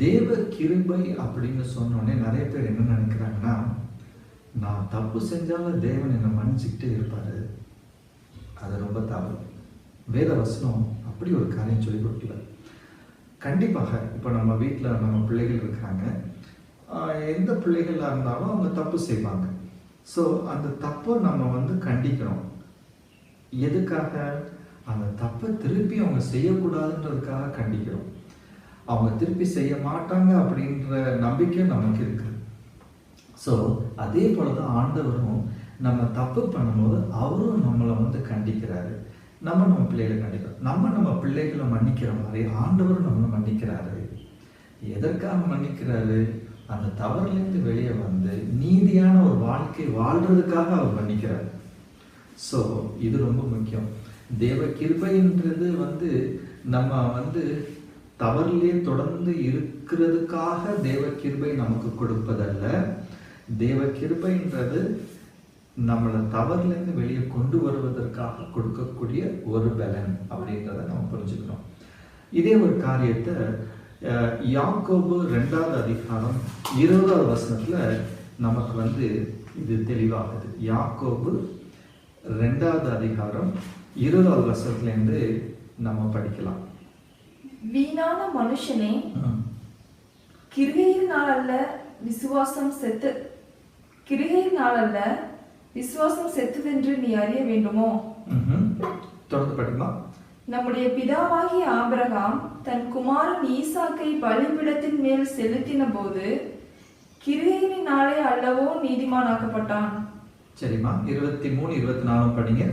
தேவ கிருபை அப்படின்னு சொன்னோடனே நிறைய பேர் என்ன நினைக்கிறாங்கன்னா, நான் தப்பு செஞ்சாலும் தேவன் என்னை மன்னிச்சுக்கிட்டே இருப்பாரு. அது ரொம்ப தவறு. வேத வசனம் அப்படி ஒரு காரியம் சொல்லி கொடுக்கல. கண்டிப்பாக இப்போ நம்ம வீட்டில் நம்ம பிள்ளைகள் இருக்கிறாங்க, எந்த பிள்ளைகளாக இருந்தாலும் அவங்க தப்பு செய்வாங்க. ஸோ அந்த தப்பை நம்ம கண்டிக்கிறோம். எதுக்காக? அந்த தப்பை திருப்பி அவங்க செய்யக்கூடாதுன்றதுக்காக கண்டிக்கிறோம். அவங்க திருப்பி செய்ய மாட்டாங்க அப்படின்ற நம்பிக்கை நமக்கு இருக்கு. ஸோ அதே போல தான் ஆண்டவரும் நம்ம தப்பு பண்ணும்போது அவரும் நம்மளை கண்டிக்கிறாரு. நம்ம பிள்ளைகளை கண்டிக்கிறோம். நம்ம பிள்ளைகளை மன்னிக்கிற மாதிரி ஆண்டவரும் நம்மளை மன்னிக்கிறாரு. எதற்காக மன்னிக்கிறாரு? அந்த தவறுலேருந்து வெளியே வந்து நீதியான ஒரு வாழ்க்கை வாழ்றதுக்காக அவர் மன்னிக்கிறார். ஸோ இது ரொம்ப முக்கியம். தேவ கிருபைன்றது நம்ம தவறிலே தொடர்ந்து இருக்கிறதுக்காக தேவ கிருபை நமக்கு கொடுப்பதல்ல. தேவ கிருபைன்றது நம்மளை தவறிலிருந்து வெளியே கொண்டு வருவதற்காக கொடுக்கக்கூடிய ஒரு பலன் அப்படின்றத நம்ம புரிஞ்சுக்கணும். இதே ஒரு காரியத்தை யாக்கோபு 2வது அதிகாரம் 20வது வசனத்துல நமக்கு இது தெளிவாகுது. யாக்கோபு 2வது அதிகாரம் 20வது வசனத்திலேருந்து நம்ம படிக்கலாம். வீணான மனுஷனே, கிரிகையினால் அல்ல விசுவாசம் செத்ததென்று நீ அறிய வேண்டுமோ? தொடர்ந்து படிக்கலாம். நம்முடைய பிதாவாகிய ஆபிரகாம் தன் குமாரன் ஈசாக்கை பலிபீடத்தின் மேல் செலுத்தின போது கிரிகையினாலே அல்லவோ நீதிமானாக்கப்பட்டான். சரிம்மா, 23, 24 படிங்க.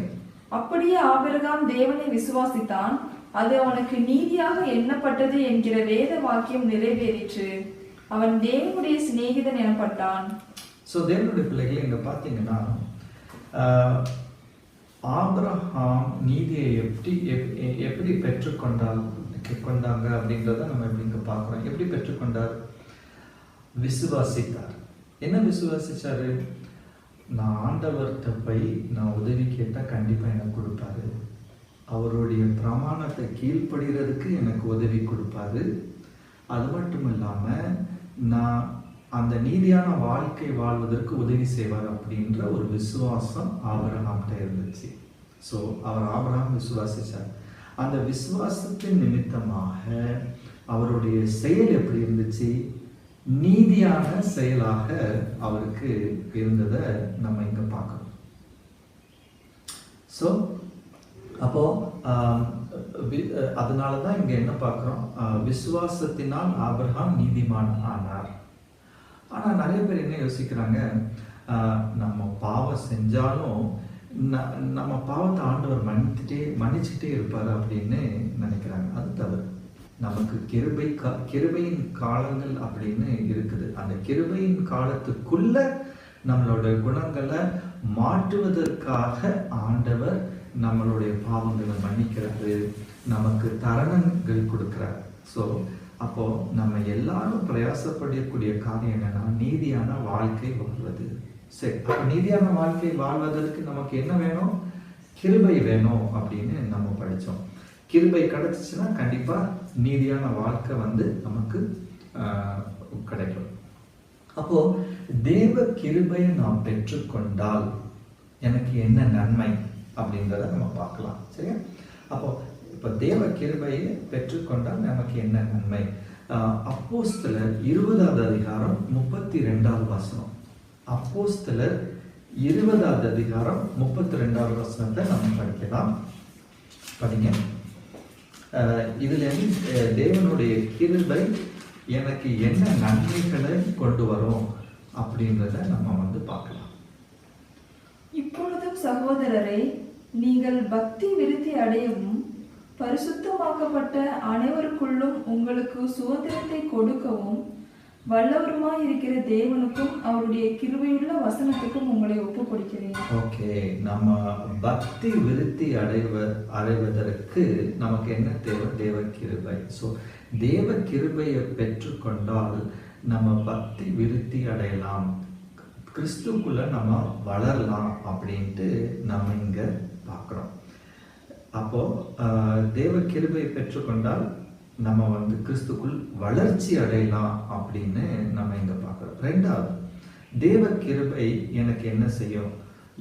அப்படியே ஆபிரகாம் தேவனை விசுவாசித்தான், அது அவனுக்கு நீதியாக எண்ணப்பட்டது என்கிற வேத வாக்கியம் நிறைவேறிற்று. அவன் தேவனுடைய சிநேகிதன் எனப்பட்டான். ஸோ தேவனுடைய பிள்ளைகளை இங்க பார்த்தீங்கன்னா, ஆபிரகாம் நீதியை எப்படி பெற்றுக்கொண்டாங்க அப்படின்றத நம்ம இங்க பார்க்கிறோம். எப்படி பெற்றுக்கொண்டார்? விசுவாசித்தார். என்ன விசுவாசிச்சாரு? நான் ஆண்டவர்கிட்ட போய் நான் உதவி கேட்டால் கண்டிப்பாக எனக்கு கொடுப்பாரு, அவருடைய பிரமாணத்தை கீழ்ப்படுகிறதுக்கு எனக்கு உதவி கொடுப்பாரு, அது மட்டும் இல்லாமல் நான் அந்த நீதியான வாழ்க்கை வாழ்வதற்கு உதவி செய்வார் அப்படின்ற ஒரு விசுவாசம் ஆபிரகாம்கிட்ட இருந்துச்சு. ஸோ அவர் ஆபிரகாம் விசுவாசிச்சார். அந்த விசுவாசத்தின் நிமித்தமாக அவருடைய செயல் எப்படி இருந்துச்சு? நீதியான செயலாக அவருக்கு இருந்ததை நம்ம இங்க பார்க்கணும். ஸோ அப்போ அதனாலதான் இங்க என்ன பார்க்கிறோம்? விசுவாசத்தினால் ஆபிரகாம் நீதிமான் ஆனார். ஆனா நிறைய பேர் என்ன யோசிக்கிறாங்க, நம்ம பாவம் செஞ்சாலும் நம்ம பாவத்தை ஆண்டவர் மன்னிச்சுட்டே இருப்பாரு அப்படின்னு நினைக்கிறாங்க. அது தவறு. நமக்கு கிருபையின் காலங்கள் அப்படின்னு இருக்குது. அந்த கிருபையின் காலத்துக்குள்ள நம்மளோட குணங்களை மாற்றுவதற்காக ஆண்டவர் நம்மளுடைய பாவங்களை மன்னிக்கிறது, நமக்கு தருணங்கள் கொடுக்கிறார். ஸோ அப்போ நம்ம எல்லாரும் பிரயாசப்படக்கூடிய காரியம் என்னன்னா, நீதியான வாழ்க்கை வாழ்வது. சரி, அப்ப நீதியான வாழ்க்கை வாழ்வதற்கு நமக்கு என்ன வேணும்? கிருபை வேணும் அப்படின்னு நம்ம படிச்சோம். கிருபை கிடைச்சிச்சுன்னா கண்டிப்பா நீதியான வாழ்க்கை நமக்கு கிடைக்கும். அப்போ தேவ கிருபையை நாம் பெற்றுக்கொண்டால் எனக்கு என்ன நன்மை அப்படின்றத நம்ம பார்க்கலாம். சரியா? அப்போ இப்ப தேவ கிருபையை பெற்றுக்கொண்டால் நமக்கு என்ன நன்மை? அப்போஸ்தலர் 20வது அதிகாரம் 32வது வசனம். அப்போஸ்தலர் 20வது அதிகாரம் 32வது வசனத்தை நம்ம படிக்கலாம். படிங்க. இதுல தேவனுடைய கிருபை எனக்கு என்ன நன்மைகளை கொண்டு வரும் அப்படின்றத நம்ம பார்க்கலாம். இப்பொழுதும் சகோதரரை, நீங்கள் பக்தி விருத்தி அடையவும் பரிசுத்தமாக்கப்பட்ட அனைவருக்குள்ளும் உங்களுக்கு சுதந்திரத்தை கொடுக்கவும் வல்லவருமாய் இருக்கிற தேவனுக்கும் அவருடைய கிருபையுள்ள வசனத்துக்கும் உங்களை ஒப்பு கொடுக்கிறேன். ஓகே, நம்ம பக்தி விருத்தி அடைவதற்கு நமக்கு என்ன தேவை? தேவ கிருபை. ஸோ தேவ கிருபையை பெற்றுக்கொண்டால் நம்ம பக்தி விருத்தி அடையலாம், கிறிஸ்துக்குள்ள நம்ம வளரலாம் அப்படின்ட்டு நம்ம இங்க பார்க்கிறோம். அப்போ தேவ கிருபையை பெற்றுக்கொண்டால் நம்ம கிறிஸ்துக்குள் வளர்ச்சி அடையலாம் அப்படின்னு நம்ம இங்க பார்க்கிறோம். ரெண்டாவது, தேவ கிருபை எனக்கு என்ன செய்யும்?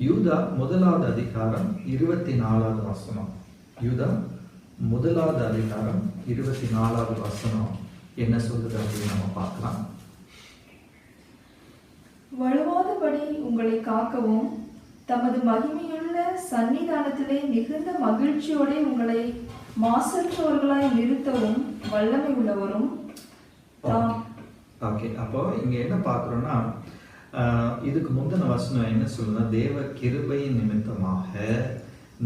யூதா 1வது அதிகாரம் 24வது வசனம். யூதா 1வது அதிகாரம் 24வது வசனம் என்ன சொல்லுது அப்படின்னு நம்ம பார்க்கலாம். வலுவாதபடி உங்களை காக்கவும் தமது மகிமையுள்ள சன்னிதானத்திலே மிகுந்த மகிழ்ச்சியோட உங்களை மாசற்றவர்களாய் நிறுத்தவும் வல்லமை உள்ளவரும். ஓகே, அப்போ இங்க என்ன பார்க்கிறோம்னா, இதுக்கு முந்தின வசனம் என்ன சொல்லுன்னா, தேவ கிருபையின் நிமித்தமாக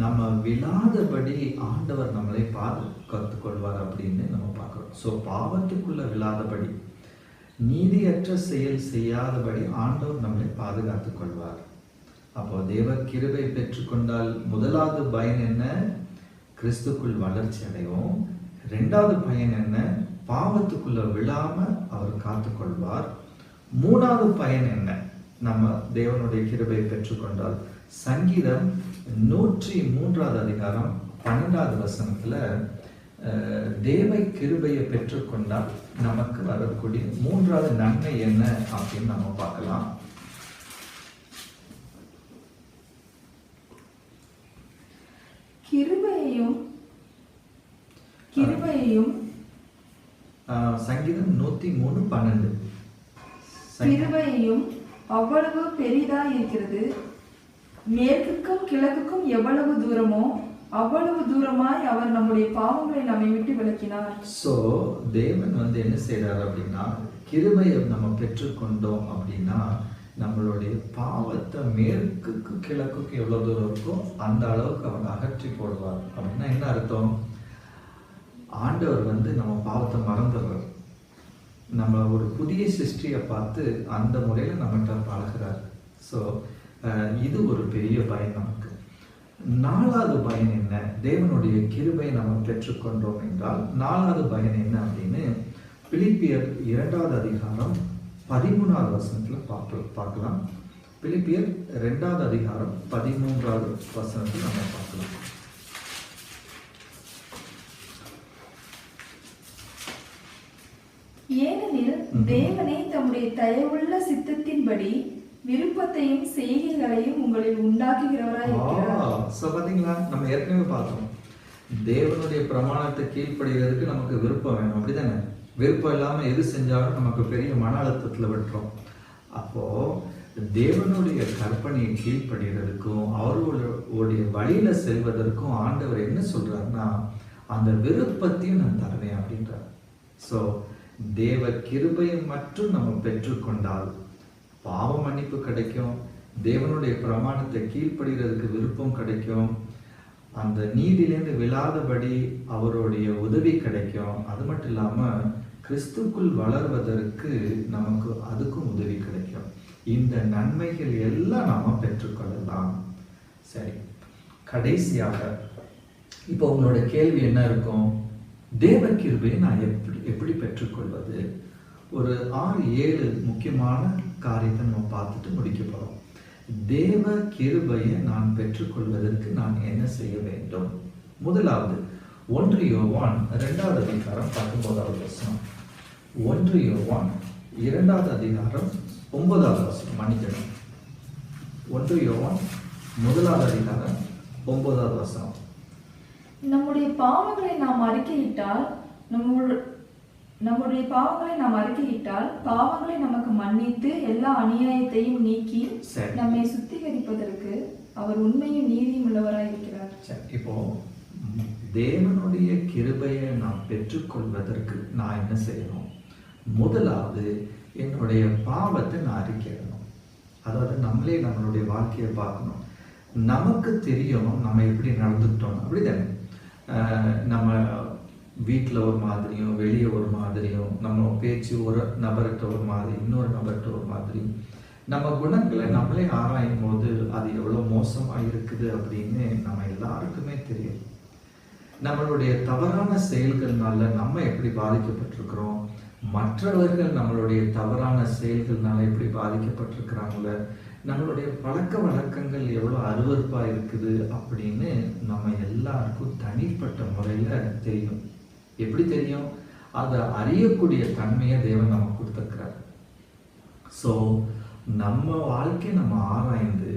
நம்ம விழாதபடி ஆண்டவர் நம்மளை பாதுகாத்துக் கொள்வார் அப்படின்னு நம்ம பார்க்கிறோம். ஸோ பாவத்துக்குள்ள விழாதபடி, நீதியற்ற செயல் செய்யாதபடி ஆண்டவர் நம்மளை பாதுகாத்துக் கொள்வார். அப்போ தேவ கிருபை பெற்றுக்கொண்டால் முதலாவது பயன் என்ன? கிறிஸ்துக்குள் வளர்ச்சி அடையும். ரெண்டாவது பயன் என்ன? பாவத்துக்குள்ள விழாம அவர் காத்துக்கொள்வார். மூணாவது பயன் என்ன? நம்ம தேவனுடைய கிருபை பெற்றுக்கொண்டால் சங்கீதம் 103வது அதிகாரம் 12வது வசனத்துல தேவ கிருபையை பெற்றுக்கொண்டால் நமக்கு வரக்கூடிய மூன்றாவது நன்மை என்ன அப்படின்னு நம்ம பார்க்கலாம். கிருபையையும் சங்கீதம் 103:12. கிருபையையும் அவ்வளவு பெரிதாய் இருக்கிறது, மேற்குக்கும் கிழக்குக்கும் எவ்வளவு தூரமோ அவ்வளவு தூரமாய் அவர் நம்முடைய பாவங்களை நம்மை விட்டு விலக்கினார். சோ தேவன் என்ன செய்யறாரு அப்படின்னா, கிருபையை நம்ம பெற்றுக்கொண்டோம் அப்படின்னா நம்மளுடைய பாவத்தை மேற்குக்கு கிழக்குக்கு எவ்வளவு தூரம் இருக்கோ அந்த அளவுக்கு அவர் அகற்றி போடுவார். அப்படின்னா என்ன அர்த்தம்? ஆண்டவர் நம்ம பாவத்தை மறந்துடுறார். நம்ம ஒரு புதிய சிருஷ்டியை பார்த்து அந்த முறையில நம்மகிட்ட பழகிறார். ஸோ இது ஒரு பெரிய பயன் நமக்கு. நாலாவது பயன் என்ன? தேவனுடைய கிருபை நம்ம பெற்றுக்கொண்டோம் என்றால் நாலாவது பயன் என்ன அப்படின்னு பிலிப்பியர் 2வது அதிகாரம் 13வது வசனத்துல பார்க்கலாம். பிலிப்பியர் 2வது அதிகாரம் 13வது வசனத்துல நம்ம பார்க்கலாம். ஏனெனில் தேவனே தம்முடைய தயவுள்ள சித்தத்தின்படி விருப்பத்தையும் செய்கைகளையும் உங்களில் உண்டாக்குகிறவராய் இருக்கிறார். பாத்தீங்களா, நம்ம ஏற்கனவே பார்த்தோம். தேவனுடைய பிரமாணத்தை கீழ்ப்படுகிறதுக்கு நமக்கு விருப்பம் வேணும், அப்படிதானே? விருப்பம் இல்லாம எது செஞ்சாலும் நமக்கு பெரிய மன அழுத்தத்துல விட்டுரும். அப்போ தேவனுடைய கற்பனையை கீழ்ப்படுகிறதுக்கும் அவர்களுடைய வழியில செல்வதற்கும் ஆண்டவர் என்ன சொல்றாருன்னா, அந்த விருப்பத்தையும் நான் தருவேன் அப்படின்றார். ஸோ தேவ கிருபையை மட்டும் நம்ம பெற்றுக்கொண்டால் பாவ மன்னிப்பு கிடைக்கும், தேவனுடைய பிரமாணத்தை கீழ்ப்படுகிறதுக்கு விருப்பம் கிடைக்கும், அந்த நீதியிலேருந்து விழாதபடி அவருடைய உதவி கிடைக்கும். அது மட்டும் இல்லாம கிறிஸ்துக்குள் வளர்வதற்கு நமக்கு அதுக்கும் உதவி கிடைக்கும். இந்த நன்மைகள் எல்லாம் நாம பெற்றுக்கொள்ளலாம். சரி, கடைசியாக இப்போ உங்களோட கேள்வி என்ன இருக்கும்? தேவ கிருபையை நான் எப்படி பெற்றுக்கொள்வது? ஒரு 6-7 முக்கியமான காரியத்தை நம்ம பார்த்துட்டு முடிக்க போறோம். தேவ கிருபையை நான் பெற்றுக்கொள்வதற்கு நான் என்ன செய்ய வேண்டும்? முதலாவது 1 யோவான் 2வது அதிகாரம் 19வது வசனம். 1 யோவான் 2வது அதிகாரம் 9வது வசனம். மன்னிக்கணும், 1 யோவான் 1வது அதிகாரம் 9வது வசனம். நம்முடைய பாவங்களை நாம் அறிக்கையிட்டால் பாவங்களை நமக்கு மன்னித்து எல்லா அநியாயத்தையும் நீக்கி நம்மை சுத்திகரிப்பதற்கு அவர் உண்மையும் நீதியும் உள்ளவராய் இருக்கிறார். இப்போ தேவனுடைய கிருபையை நாம் பெற்றுக்கொள்வதற்கு நான் என்ன செய்யணும்? முதலாவது என்னுடைய பாவத்தை நான் அறிக்கையிடணும். அதாவது நம்மளே நம்மளுடைய வாழ்க்கையை பார்க்கணும். நமக்கு தெரியும் நம்ம எப்படி நடந்துக்கிட்டோம், அப்படிதானே? நம்ம வீட்டில் ஒரு மாதிரியும் வெளியே ஒரு மாதிரியும், நம்ம பேச்சு ஒரு நபர்கிட்ட ஒரு மாதிரி, இன்னொரு நபர்கிட்ட ஒரு மாதிரி, நம்ம குணங்களை நம்மளே ஆராயும் போது அது எவ்வளோ மோசமாக இருக்குது அப்படின்னு நம்ம எல்லாருக்குமே தெரியும். நம்மளுடைய தவறான செயல்கள்னால நம்ம எப்படி பாதிக்கப்பட்டிருக்கிறோம், மற்றவர்கள் நம்மளுடைய தவறான செயல்கள்னால எப்படி பாதிக்கப்பட்டிருக்கிறாங்கள, நம்மளுடைய பழக்க வழக்கங்கள் எவ்வளோ அருவருப்பா இருக்குது அப்படின்னு நம்ம எல்லாருக்கும் தனிப்பட்ட முறையில தெரியும். எப்படி தெரியும்? அதை அறியக்கூடிய தன்மையை தேவன் நமக்கு கொடுத்திருக்கிறார். ஸோ நம்ம வாழ்க்கை நம்ம ஆராய்ந்து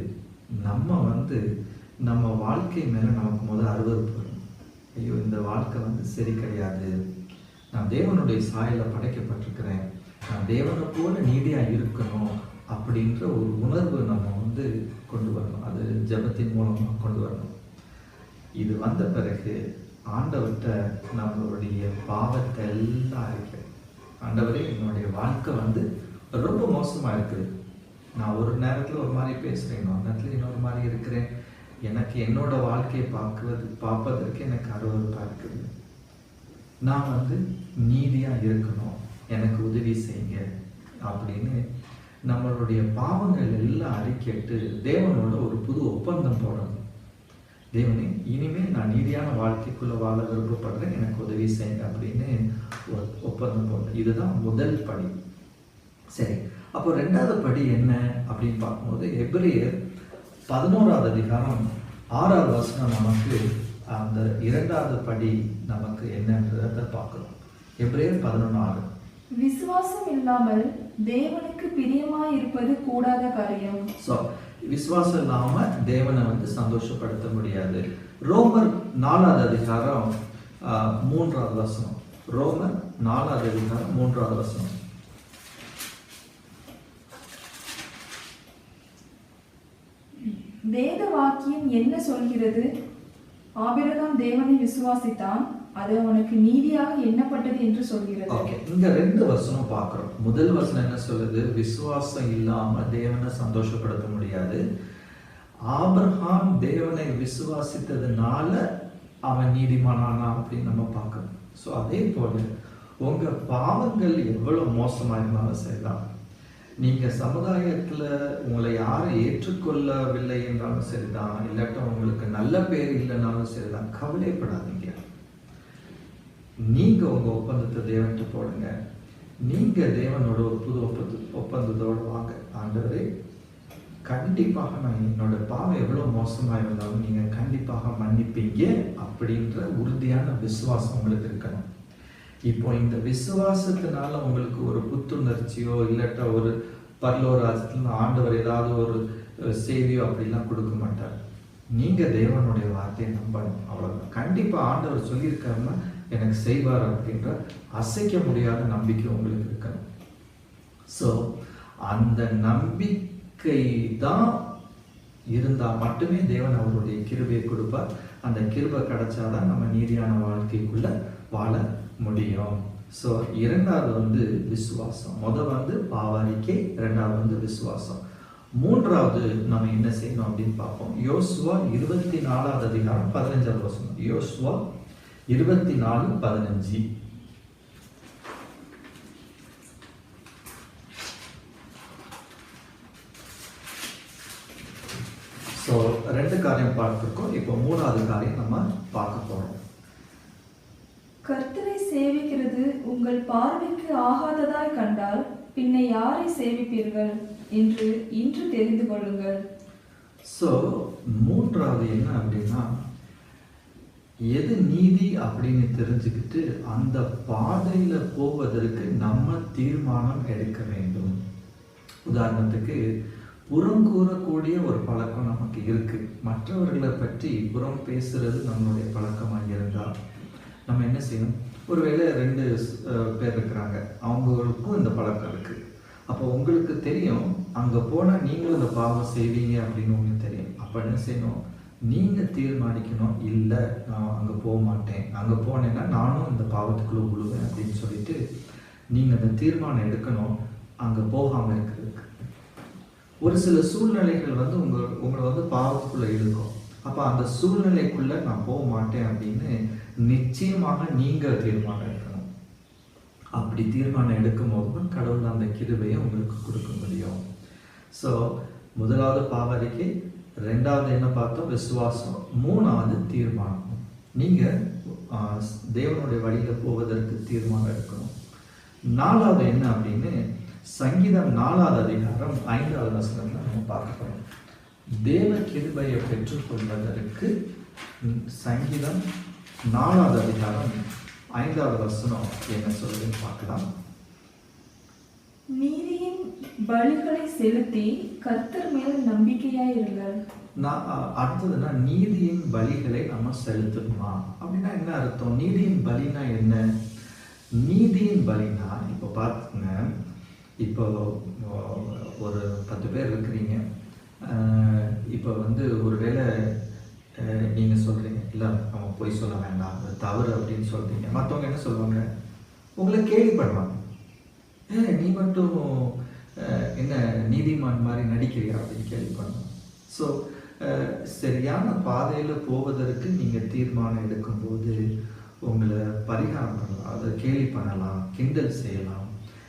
நம்ம வாழ்க்கை மேல நமக்கு முதல் அருவருப்பு வரும். ஐயோ, இந்த வாழ்க்கை சரி கிடையாது, நான் தேவனுடைய சாயல படைக்கப்பட்டிருக்கிறேன், நான் தேவனை போல நீதியா இருக்கணும் அப்படின்ற ஒரு உணர்வு நம்ம கொண்டு வரணும். அது ஜெபத்தின் மூலமா கொண்டு வரணும். இது வந்த பிறகு ஆண்டவர்கிட்ட நம்மளுடைய பாவத்தை எல்லாம் அறிக்கை, ஆண்டவரே என்னுடைய வாழ்க்கை ரொம்ப மோசமா இருக்குது, நான் ஒரு நேரத்துல ஒரு மாதிரி பேசுறேன், இன்னொரு நேரத்துல இன்னொரு மாதிரி இருக்கிறேன், எனக்கு என்னோட வாழ்க்கையை பார்ப்பதற்கு எனக்கு அருவருப்பா இருக்குது, நான் நீதியா இருக்கணும், எனக்கு உதவி செய்யுங்க அப்படின்னு நம்மளுடைய பாவங்கள் எல்லாம் அறிக்கைட்டு தேவனோட ஒரு புது ஒப்பந்தம் போடணும். தேவனே, இனிமேல் நான் நீதியான வாழ்க்கைக்குள்ள வாழ விருப்பப்படுறேன், எனக்கு உதவி செய்யுங்க அப்படின்னு ஒரு ஒப்பந்தம் போடணும். இதுதான் முதல் படி. சரி, அப்போ 2வது படி என்ன அப்படின்னு பார்க்கும்போது எபிரேயர் 11வது அதிகாரம் 6வது வசனம் நமக்கு அந்த 2வது படி நமக்கு என்னன்றதை பார்க்கிறோம். எபிரேயர் 11:6. விசுவாசம் இல்லாமல் தேவனுக்கு பிரியமாய் இருப்பது கூடாத காரியம். சோ விசுவாசம் இல்லாம தேவனை சந்தோஷப்படுத்த முடியாது. ரோமர் 4வது அதிகாரம் 3வது வசனம். ரோமர் 4வது அதிகாரம் 3வது வசனம். வேத வாக்கியம் என்ன சொல்கிறது? ஆபிரகாம் தேவனை விசுவாசித்தான், அது அவனுக்கு நீதியாக எண்ணப்பட்டது என்று சொல்கிறது. ஓகே, இங்க 2 வசனம் பார்க்கிறோம். முதல் வசனம் என்ன சொல்லுது? விசுவாசம் இல்லாம தேவனை சந்தோஷப்படுத்த முடியாது. ஆபிரகாம் தேவனை விசுவாசித்ததுனால அவன் நீதிமானானா அப்படின்னு நம்ம பார்க்கணும். ஸோ அதே போல உங்க பாவங்கள் எவ்வளவு மோசமா இருந்தாலும் சரிதான், நீங்க சமுதாயத்துல உங்களை யாரும் ஏற்றுக்கொள்ளவில்லை என்றாலும் சரிதான், இல்லாட்டா உங்களுக்கு நல்ல பேர் இல்லைனாலும் சரிதான், கவலைப்படாதீங்க. நீங்க உங்க ஒப்பந்தத்தை தேவன்கிட்ட போடுங்க. நீங்க தேவனோட ஒரு புது ஒப்பந்தத்தோட வாங்க. ஆண்டவரே, கண்டிப்பாக நான் என்னோட பாவம் எவ்வளவு மோசமா இருந்தாலும் நீங்க கண்டிப்பாக மன்னிப்பீங்க அப்படின்ற உறுதியான விசுவாசம் உங்களுக்கு இருக்கணும். இப்போ இந்த விசுவாசத்தினால உங்களுக்கு ஒரு புத்துணர்ச்சியோ இல்லாட்டா ஒரு பரலோக ராஜ்யத்துல ஆண்டவர் ஏதாவது ஒரு செய்தியோ அப்படிலாம் கொடுக்க மாட்டார். நீங்க தேவனுடைய வார்த்தையை நம்பணும். அவ்வளவுதான். கண்டிப்பா ஆண்டவர் சொல்லியிருக்காருன்னா எனக்கு செய்வார் அப்படின்ற அசைக்க முடியாத நம்பிக்கை உங்களுக்கு இருக்கணும். ஸோ அந்த நம்பிக்கை தான் இருந்தால் மட்டுமே தேவன் அவருடைய கிருபையை கொடுப்பார். அந்த கிருபை கிடைச்சாதான் நம்ம நீதியான வாழ்க்கைக்குள்ள வாழ முடியும். ஸோ இரண்டாவது விசுவாசம். பாவரிக்கை, இரண்டாவது விசுவாசம். மூன்றாவது நம்ம என்ன செய்யணும் அப்படின்னு பார்ப்போம். யோசுவா 24 அதிகாரம் 15 வசனம். யோசுவா 24:15. ஸோ 2 காரியம் பார்த்துருக்கோம். இப்போ 3வது காரியம் நம்ம பார்க்க போறோம். கர்த்தரை சேவிக்கிறது உங்கள் பார்வைக்கு ஆகாததாய் கண்டால் பின்ன யாரை சேவிப்பீர்கள் என்று இன்று தெரிந்து கொள்ளுங்கள். ஸோ 3வது என்ன அப்படின்னா, எது நீதி அப்படின்னு தெரிஞ்சுக்கிட்டு அந்த பாதையில போவதற்கு நம்ம தீர்மானம் எடுக்க வேண்டும். உதாரணத்துக்கு புறம் கூறக்கூடிய ஒரு பழக்கம் நமக்கு இருக்கு. மற்றவர்களை பற்றி புறம் பேசுறது நம்மளுடைய பழக்கமாக இருந்தால் நம்ம என்ன செய்யணும்? ஒருவேளை 2 பேர் இருக்கிறாங்க, அவங்களுக்கும் இந்த பழக்கம் இருக்கு. அப்போ உங்களுக்கு தெரியும் அங்கே போனால் நீங்களும் இந்த பாவம் செய்வீங்க அப்படின்னு உங்களுக்கு தெரியும். அப்போ என்ன செய்யணும்? நீங்கள் தீர்மானிக்கணும், இல்லை நான் அங்கே போக மாட்டேன், அங்கே போனேன்னா நானும் இந்த பாவத்துக்குள்ளே விழுவேன் அப்படின்னு சொல்லிட்டு நீங்கள் அந்த தீர்மானம் எடுக்கணும் அங்கே போகாமல் இருக்கிறதுக்கு. ஒரு சில சூழ்நிலைகள் உங்களை பாவத்துக்குள்ளே இழுக்கும். அப்போ அந்த சூழ்நிலைக்குள்ளே நான் போக மாட்டேன் அப்படின்னு நிச்சயமாக நீங்கள் தீர்மானம் எடுக்கணும். அப்படி தீர்மானம் எடுக்கும் போது கடவுள் அந்த கிருபையை உங்களுக்கு கொடுக்க முடியும். ஸோ முதலாவது பாவரிக்கை, 2வது என்ன பார்த்தோம்? விசுவாசம், 3வது தீர்மானம். நீங்கள் தேவனுடைய வழியில் போவதற்கு தீர்மானம் எடுக்கணும். 4வது என்ன அப்படின்னு சங்கீதம் 4வது அதிகாரம் 5வது வசனம்ல நம்ம பார்க்க போறோம். தேவ கிருபையை பெற்றுக்கொள்வதற்கு சங்கீதம் 4வது அதிகாரம் 5வது வசனம் என்ன சொல்லுன்னு பார்க்கலாம். நீதியின் பலிகளை செலுத்தி கர்த்தர் மேல் நம்பிக்கையாயிருங்கள். அடுத்ததுன்னா நீதியின் பலிகளை நம்ம செலுத்தணுமா அப்படின்னா என்ன அர்த்தம்? நீதியின் பலினா என்ன? நீதியின் பலினா இப்போ பார்த்துங்க, இப்போ ஒரு 10 பேர் இருக்கிறீங்க. இப்போ ஒருவேளை நீங்கள் சொல்கிறீங்க, இல்லை நம்ம பொய் சொல்ல வேண்டாம், அது தவறு அப்படின்னு சொல்கிறீங்க. மற்றவங்க என்ன சொல்லுவாங்க? உங்களை கேலி பண்ணுவாங்க. நீ மட்டும் என்ன நீதிமான் மாதிரி நடிக்கிறியா அப்படின்னு கேள்வி பண்ணுவோம். ஸோ சரியான பாதையில் போவதற்கு நீங்கள் தீர்மானம் எடுக்கும்போது உங்களை பரிகாரம் பண்ணலாம், அதை கேலி பண்ணலாம், கிண்டல் செய்யலாம்,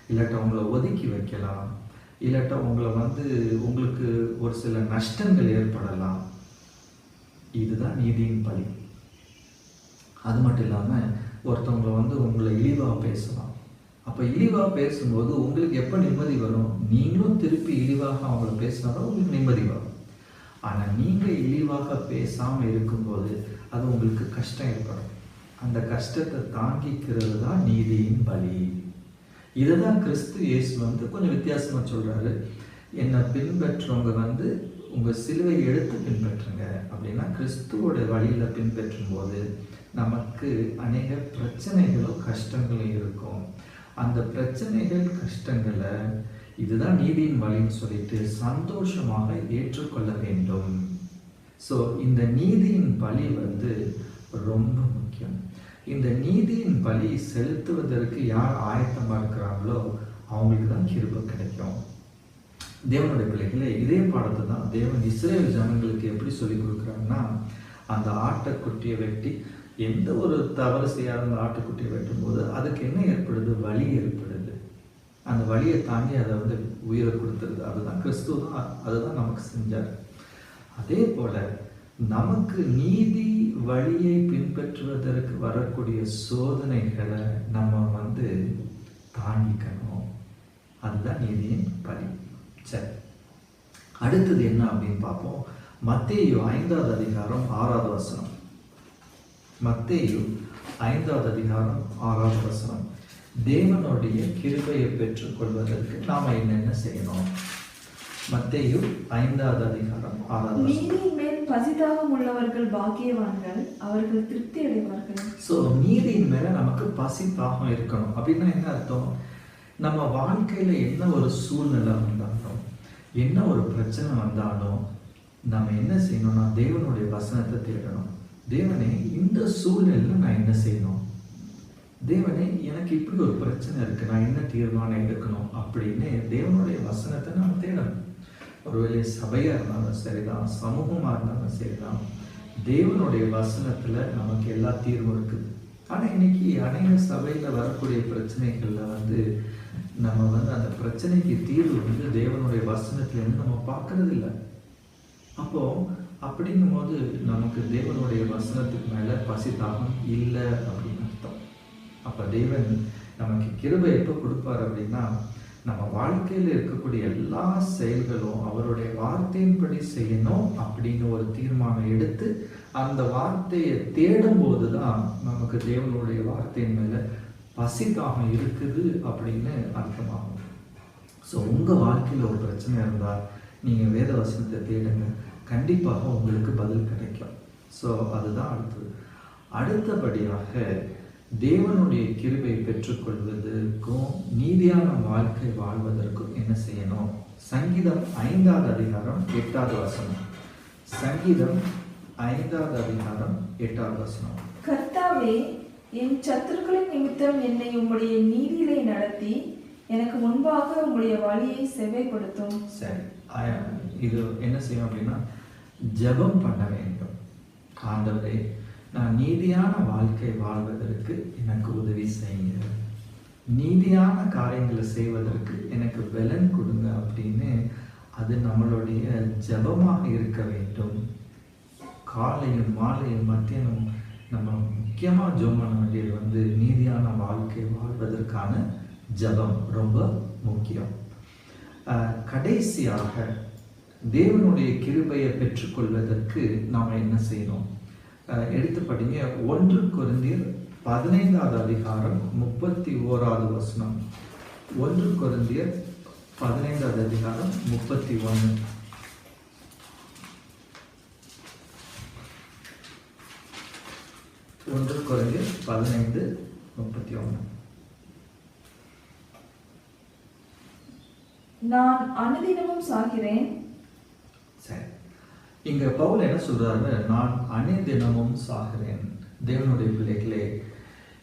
இல்லாட்ட உங்களை ஒதுக்கி வைக்கலாம், இல்லாட்ட உங்களை உங்களுக்கு ஒரு சில நஷ்டங்கள் ஏற்படலாம். இதுதான் நீதியின் பலி. அது மட்டும் இல்லாமல் ஒருத்தவங்களை உங்களை இழிவாக பேசலாம். அப்போ இழிவாக பேசும்போது உங்களுக்கு எப்போ நிம்மதி வரும்? நீங்களும் திருப்பி இழிவாக அவங்கள பேசினாலும் உங்களுக்கு நிம்மதி வரும். ஆனால் நீங்கள் இழிவாக பேசாமல் இருக்கும்போது அது உங்களுக்கு கஷ்டம் ஏற்படும். அந்த கஷ்டத்தை தாங்கிக்கிறது தான் நீதியின் பலி. இதை தான் கிறிஸ்து இயேசு கொஞ்சம் வித்தியாசமாக சொல்கிறாரு. என்னை பின்பற்றவங்க உங்கள் சிலுவை எடுத்து பின்பற்றுங்க அப்படின்னா, கிறிஸ்துவோட வழியில் பின்பற்றும் போது நமக்கு அநேக பிரச்சனைகளும் கஷ்டங்களும் இருக்கும். அந்த பிரச்சனைகள் கஷ்டங்களை இதுதான் நீதியின் வழின்னு சொல்லிட்டு சந்தோஷமாக ஏற்றுக்கொள்ள வேண்டும். ஸோ இந்த நீதியின் பலி ரொம்ப முக்கியம். இந்த நீதியின் பலி செலுத்துவதற்கு யார் ஆயத்தமாக இருக்கிறாங்களோ அவங்களுக்கு தான் கிருபை கிடைக்கும். தேவனுடைய பிள்ளைகளே, இதே பாடத்தை தான் தேவன் இஸ்ரேல் ஜனங்களுக்கு எப்படி சொல்லி கொடுக்குறாங்கன்னா, அந்த ஆட்டுக்குட்டியை வெட்டி எந்த ஒரு தவறு செய்யாத அந்த ஆட்டுக்குட்டியை வெட்டும் போது அதுக்கு என்ன ஏற்படுது? வலி ஏற்படுது. அந்த வலியை தாண்டி அதை உயிரை கொடுத்துருது. அதுதான் கிறிஸ்துவ தான் அதுதான் நமக்கு செஞ்சார். அதே போல நமக்கு நீதி வழியை பின்பற்றுவதற்கு வரக்கூடிய சோதனைகளை நம்ம தாங்கிக்கணும். அதுதான் நீதியின் பலி. சரி, அடுத்தது என்ன அப்படின்னு பார்ப்போம். மத்தேயு 5வது அதிகாரம் 6வது வசனம். மத்தேயு 5வது அதிகாரம் 6வது வசனம். தேவனுடைய கிருபையை பெற்றுக்கொள்வதற்கு நாம என்னென்ன செய்யணும்? மத்தேயு 5வது அதிகாரம் 6வது வசனம். நீதியின் மேல் நீதியின் பசிதாகம் உள்ளவர்கள் பாக்கியவான்கள், அவர்கள் திருப்தி அடைவார்கள். ஸோ நீதியின் மேல நமக்கு பசி தாகம் இருக்கணும். அப்படின்னா என்ன அர்த்தம்? நம்ம வாழ்க்கையில என்ன ஒரு சூழ்நிலை வந்தாலும், என்ன ஒரு பிரச்சனை வந்தாலும், நம்ம என்ன செய்யணும்னா தேவனுடைய வசனத்தை தேடணும். தேவனே, இந்த சூழ்நிலையில நான் என்ன செய்யணும்? தேவனே, எனக்கு இப்படி ஒரு பிரச்சனை இருக்கு, நான் என்ன தீர்மானம் எடுக்கணும் அப்படின்னு தேவனுடைய வசனத்தை நம்ம தேடணும். ஒருவேளை சபையா இருந்தாலும் சரிதான், சமூகமா இருந்தாலும் சரிதான், தேவனுடைய வசனத்துல நமக்கு எல்லா தீர்வும் இருக்குது. ஆனா இன்னைக்கு அநேக சபையில வரக்கூடிய பிரச்சனைகள்ல நம்ம அந்த பிரச்சனைக்கு தீர்வு தேவனுடைய வசனத்துல இருந்து நம்ம பார்க்கறது இல்லை. அப்போ அப்படிங்கும் போது நமக்கு தேவனுடைய வசனத்துக்கு மேல பசி தாகம் இல்லை அப்படின்னு அர்த்தம். அப்ப தேவன் நமக்கு கிருபை எப்போ கொடுப்பார் அப்படின்னா, நம்ம வாழ்க்கையில இருக்கக்கூடிய எல்லா செயல்களும் அவருடைய வார்த்தையின்படி செய்யணும் அப்படின்னு ஒரு தீர்மானம் எடுத்து அந்த வார்த்தையை தேடும் போதுதான் நமக்கு தேவனுடைய வார்த்தையின் மேல பசி தாகம் இருக்குது அப்படின்னு அர்த்தமாகும். ஸோ உங்க வாழ்க்கையில ஒரு பிரச்சனை இருந்தா நீங்க வேத வசனத்தை தேடுங்க, கண்டிப்பாக உங்களுக்கு பதில் கிடைக்கும். ஸோ அதுதான் அடுத்தபடியாக தேவனுடைய கிருபை பெற்றுக்கொள்வதற்கும் நீதியான வாழ்க்கை வாழ்வதற்கும் என்ன செய்யணும்? சங்கீதம் 5வது அதிகாரம் 8வது வசனம். சங்கீதம் 5வது அதிகாரம் 8வது வசனம். கர்த்தாவே, என் சத்துருக்களின் நிமித்தம் என்னை உம்முடைய நீதியிலே நடத்தி எனக்கு முன்பாக உம்முடைய வழியை செவ்வைப்படுத்தும். சரி, இது என்ன செய்யும் அப்படின்னா, ஜெபம் பண்ண வேண்டும். ஆண்டவரே, நான் நீதியான வாழ்க்கை வாழ்வதற்கு எனக்கு உதவி செய்யுங்க, நீதியான காரியங்களை செய்வதற்கு எனக்கு பலன் கொடுங்க அப்படின்னு அது நம்மளுடைய ஜெபமாக இருக்க வேண்டும். காலையும் மாலையும் மத்தியானம் நம்ம முக்கியமா ஜெபம் பண்ண வேண்டியது நீதியான வாழ்க்கை வாழ்வதற்கான ஜெபம் ரொம்ப முக்கியம். கடைசியாக தேவனுடைய கிருபையை பெற்றுக்கொள்வதற்கு நாம் என்ன செய்யணும்? எடுத்து படிங்க. 1 கொரிந்தியர் 15வது அதிகாரம் 31வது வசனம். 1 கொரிந்தியர் 15வது அதிகாரம் 31. 1 கொரிந்தியர் 15:31. நான் அனுதினமும் சாகிறேன். சரி, இங்க பவுல் என்ன சொல்றாரு? நான் அனுதினமும் சாகிறேன். தேவனுடைய பிள்ளைகளே,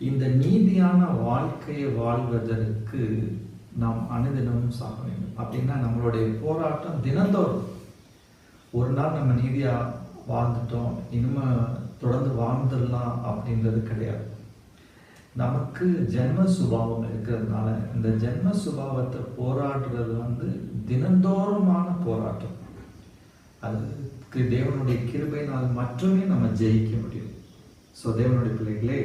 இந்த நீதியான வாழ்க்கையை வாழ்வதற்கு நாம் அனுதினமும் சாக வேண்டும். அப்படின்னா நம்மளுடைய போராட்டம் தினந்தோறும். ஒரு நாள் நம்ம நீதியா வாழ்ந்துட்டோம், இனிமே தொடர்ந்து வாழ்ந்துடலாம் அப்படின்றது கிடையாது. நமக்கு ஜென்ம சுபாவம் இருக்கிறதுனால இந்த ஜென்ம சுபாவத்தை போராடுறது தினந்தோறுமான போராட்டம். அதுக்கு தேவனுடைய கிருபையினால் மட்டுமே நம்ம ஜெயிக்க முடியும். ஸோ தேவனுடைய பிள்ளைகளே,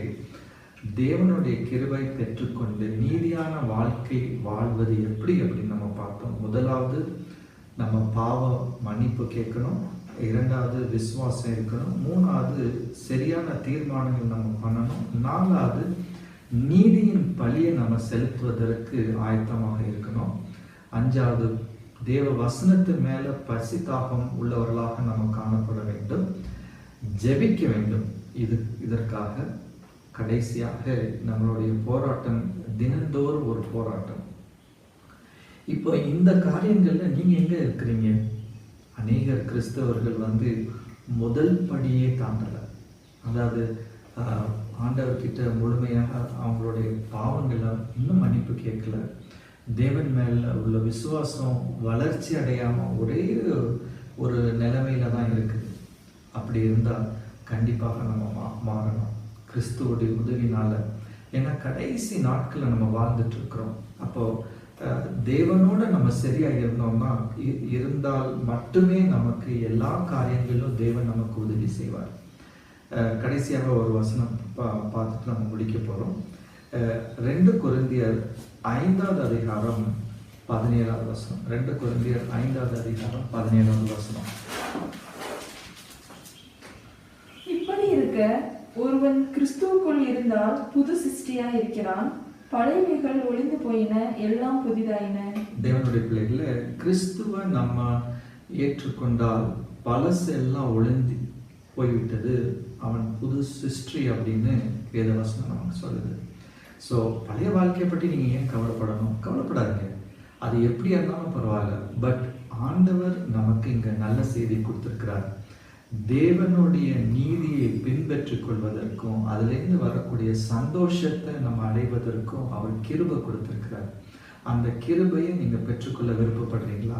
தேவனுடைய கிருபை பெற்றுக்கொண்டு நீதியான வாழ்க்கை வாழ்வது எப்படி அப்படின்னு நம்ம பார்த்தோம். முதலாவது, நம்ம பாவ மன்னிப்பு கேட்கணும். 2வது, விசுவாசம் இருக்கணும். 3வது, சரியான தீர்மானங்கள் நம்ம பண்ணணும். 4வது, நீதியின் பழியை நம்ம செலுத்துவதற்கு ஆயத்தமாக இருக்கணும். 5வது, தேவ வசனத்து மேல பசி தாகம் உள்ளவர்களாக நம்ம காணப்பட வேண்டும், ஜெபிக்க வேண்டும். இதற்காக கடைசியாக நம்மளுடைய போராட்டம் தினந்தோறும் ஒரு போராட்டம். இப்போ இந்த காரியங்கள்ல நீங்க எங்க இருக்கிறீங்க? அநேகர் கிறிஸ்தவர்கள் முதல் படியே தாண்டல. அதாவது ஆண்டவர்கிட்ட முழுமையாக அவங்களுடைய பாவங்களை இன்னும் மன்னிப்பு கேட்கல. தேவன் மேல உள்ள விசுவாசம் வளர்ச்சி அடையாம ஒரே ஒரு நிலைமையில தான் இருக்குது. அப்படி இருந்தால் கண்டிப்பாக நம்ம மாறணும் கிறிஸ்துவோடைய உதவினால. ஏன்னா கடைசி நாட்களில் நம்ம வாழ்ந்துட்டு இருக்கிறோம். அப்போ தேவனோட நம்ம சரியா இருந்தோம்னா இருந்தால் மட்டுமே நமக்கு எல்லா காரியங்களிலும் தேவன் நமக்கு உதவி செய்வார். கடைசியாக ஒரு வசனம் பார்த்துட்டு நம்ம முடிக்க போறோம். 2 கொரிந்தியர் 5வது அதிகாரம் 17வது வசனம். 2 கொரிந்தியர் 5வது அதிகாரம் 17வது வசனம். இப்படி இருக்க, ஒருவன் கிறிஸ்துவுக்குள் இருந்தால் புது சிருஷ்டியா இருக்கிறான், பழையவைகள் ஒளிந்து போயின, எல்லாம் புதிதாயின. தேவனுடைய பிள்ளைகளை, கிறிஸ்துவை நம்ம ஏற்றுக்கொண்டால் பழசு எல்லாம் ஒளிந்து போய்விட்டது, அவன் புது சிருஷ்டி அப்படின்னு வேதவசனம் நமக்கு சொல்லுது. ஸோ பழைய வாழ்க்கையை பற்றி நீங்கள் ஏன் கவலைப்படணும்? கவலைப்படாதீங்க, அது எப்படியா இருந்தாலும் பரவாயில்ல. பட் ஆண்டவர் நமக்கு இங்கே நல்ல செய்தி கொடுத்துருக்கிறார். தேவனுடைய நீதியை பின்பற்றிக் கொள்வதற்கும் அதிலிருந்து வரக்கூடிய சந்தோஷத்தை நம்ம அடைவதற்கும் அவர் கிருபை கொடுத்திருக்கிறார். அந்த கிருபையை நீங்க பெற்றுக்கொள்ள விருப்பப்படுறீங்களா?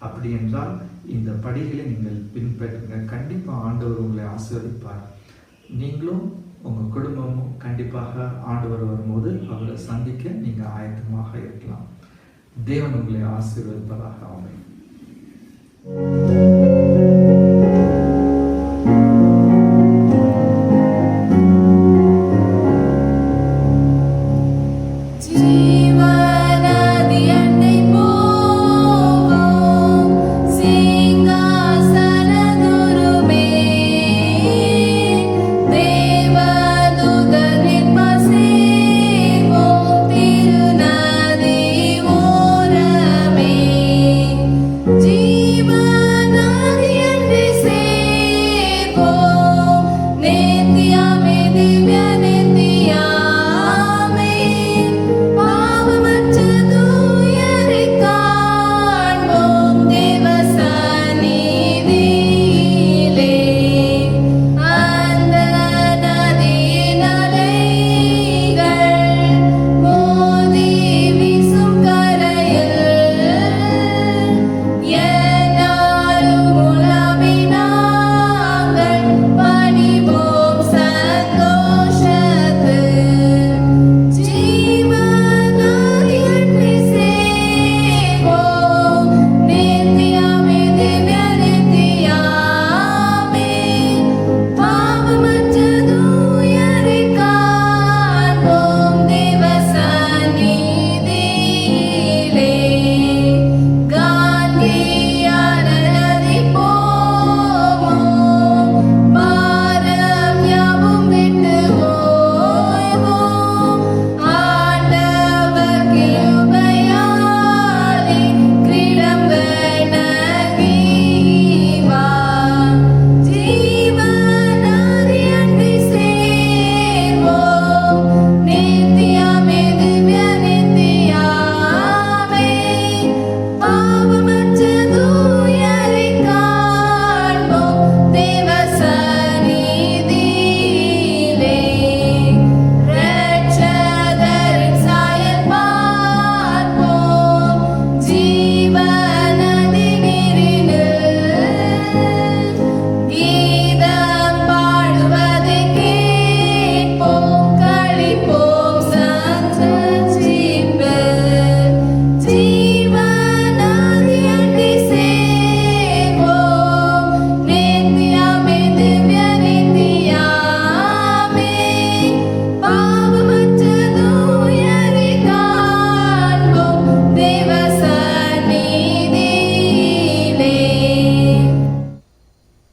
அப்படி என்றால் இந்த படிகளை நீங்கள் பின்பற்றுங்க. கண்டிப்பா ஆண்டவர் உங்களை ஆசீர்வதிப்பார். நீங்களும் உங்க குடும்பமும் கண்டிப்பாக ஆண்டவர் வரும்போது அவரை சந்திக்க நீங்க ஆயத்தமாக இருக்கலாம். தேவன் உங்களை ஆசீர்வதிப்பதாக. ஆமென்.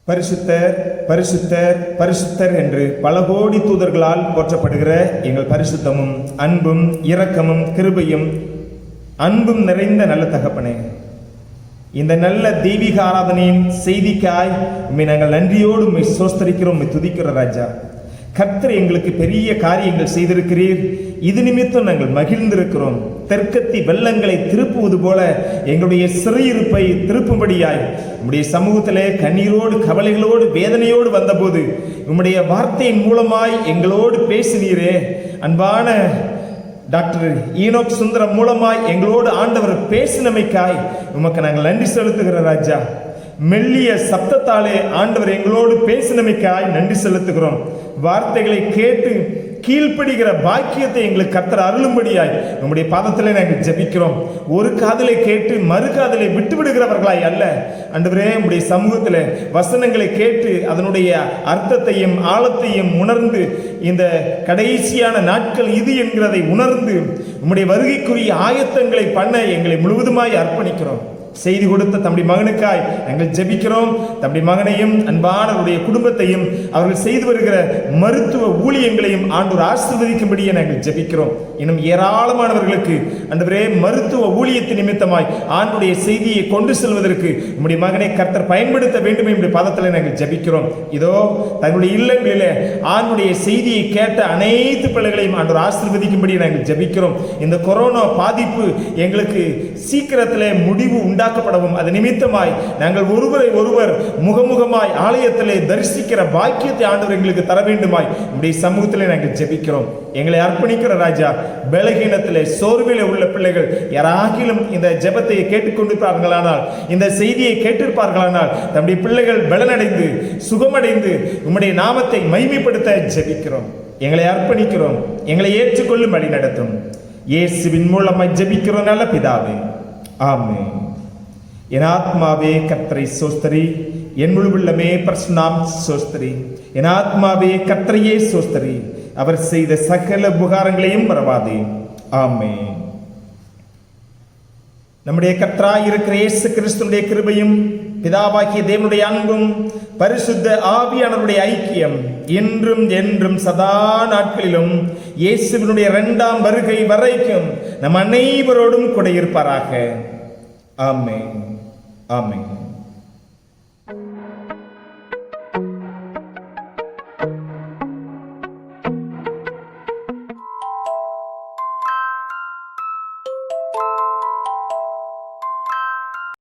பரிசுத்தர் பரிசுத்தர் பரிசுத்தர் என்று பல கோடி தூதர்களால் போற்றப்படுகிற எங்கள் பரிசுத்தமும் அன்பும் இரக்கமும் கிருபையும் அன்பும் நிறைந்த நல்ல தகப்பனே, இந்த நல்ல தெய்வீக ஆராதனையின் செய்திக்காய் உம்மை நாங்கள் நன்றியோடு உம்மை சோஸ்தரிக்கிறோம், உம்மை துதிக்கிற ராஜா. கர்த்தர் எங்களுக்கு பெரிய காரியங்கள் செய்திருக்கிறீர். இது நிமித்தம் நாங்கள் மகிழ்ந்திருக்கிறோம். தெற்கத்தி வெள்ளங்களை திருப்புவது போல எங்களுடைய சிறையிருப்பை திருப்பும்படியாய் உம்முடைய சமூகத்திலே கண்ணீரோடு கவலைகளோடு வேதனையோடு வந்தபோது உம்முடைய வார்த்தையின் மூலமாய் எங்களோடு பேசினீரே. அன்பான டாக்டர் ஈனோக் சுந்தரம் மூலமாய் எங்களோடு ஆண்டவர் பேசினமைக்காய் உமக்கு நாங்கள் நன்றி செலுத்துகிற ராஜா. மெல்லிய சப்தத்தாலே ஆண்டவர் எங்களோடு பேசினமைக்காய் நன்றி செலுத்துகிறோம். வார்த்தைகளை கேட்டு கீழ்ப்படுகிற பாக்கியத்தை எங்களுக்கு கர்த்தர் அருளும்படியாய் நம்முடைய பாதத்திலே நாங்கள் ஜெபிக்கிறோம். ஒரு காதலை கேட்டு மறு காதலை விட்டுவிடுகிறவர்களாய் அல்ல ஆண்டவரே, உம்முடைய சமூகத்தில் வசனங்களை கேட்டு அதனுடைய அர்த்தத்தையும் ஆழத்தையும் உணர்ந்து இந்த கடைசியான நாட்கள் இது என்கிறதை உணர்ந்து உம்முடைய வருகைக்குரிய ஆயத்தங்களை பண்ண எங்களை முழுவதுமாய் அர்ப்பணிக்கிறோம். செய்தி கொடுத்த தம்முடைய மகனுக்காய் நாங்கள் ஜெபிக்கிறோம். தம்முடைய மகனையும் அன்பானவருடைய குடும்பத்தையும் அவர்கள் செய்து வருகிற மருத்துவ ஊழியங்களையும் ஆண்டவர் ஆசீர்வதிக்கும்படியே நாங்கள் ஜெபிக்கிறோம். இன்னும் ஏராளமானவர்களுக்கு ஆண்டவரே மருத்துவ ஊழியத்தின் நிமித்தமாய் ஆண்டுடைய செய்தியை கொண்டு செல்வதற்கு உம்முடைய மகனை கர்த்தர் பயன்படுத்த வேண்டும் என்ற பாதத்தில் நாங்கள் ஜெபிக்கிறோம். இதோ தங்களுடைய இல்லங்களிலே ஆண்டுடைய செய்தியை கேட்ட அனைத்து பிள்ளைகளையும் ஆண்டவர் ஆசீர்வதிக்கும்படி நாங்கள் ஜெபிக்கிறோம். இந்த கொரோனா பாதிப்பு எங்களுக்கு சீக்கிரத்திலே முடிவு உண்டாக்கப்படவும் அது நிமித்தமாய் நாங்கள் ஒருவரை ஒருவர் முகமுகமாய் ஆலயத்திலே தரிசிக்கிற பாக்கியத்தை ஆண்டவர் எங்களுக்கு தர வேண்டுமாய் நம்முடைய சமூகத்திலே நாங்கள் ஜெபிக்கிறோம். எங்களை அர்ப்பணிக்கிற ராஜா, பலகீனத்திலே சோர்விலே உள்ள பிள்ளைகள் யாராகிலும் இந்த ஜெபத்தை கேட்டுக்கொண்டிருப்பார்களானால், இந்த செய்தியை கேட்டிருப்பார்களானால் தம்முடைய பிள்ளைகள் பலனடைந்து சுகமடைந்து உம்முடைய நாமத்தை மகிமைப்படுத்த ஜெபிக்கிறோம். எங்களை அர்ப்பணிக்கிறோம். எங்களை ஏற்றுக்கொள்ளும் வழி நடத்தும். இயேசுவின் மூலமாய் ஜெபிக்கிறோம் நல்ல பிதாவே, ஆமென். என் ஆத்மாவே கர்த்தரை சோஸ்தரி, என் முழு உள்ளமே பரிசுநாம சோஸ்தரி. என் ஆத்மாவே கர்த்தரையே சோஸ்தரி, அவர் செய்த சகல உபகாரங்களையும் மறவாதே. ஆமென். நம்முடைய கர்த்தராய் இருக்கிற இயேசு கிறிஸ்துவினுடைய கிருபையும் பிதாவாகிய தேவனுடைய அன்பும் பரிசுத்த ஆவியானவருடைய ஐக்கியம் என்றும் என்றும் சதா நாட்களிலும் இயேசுவினுடைய 2ஆம் வருகை வரைக்கும் நம் அனைவரோடும் கூட இருப்பாராக. ஆமென். ஆமென்.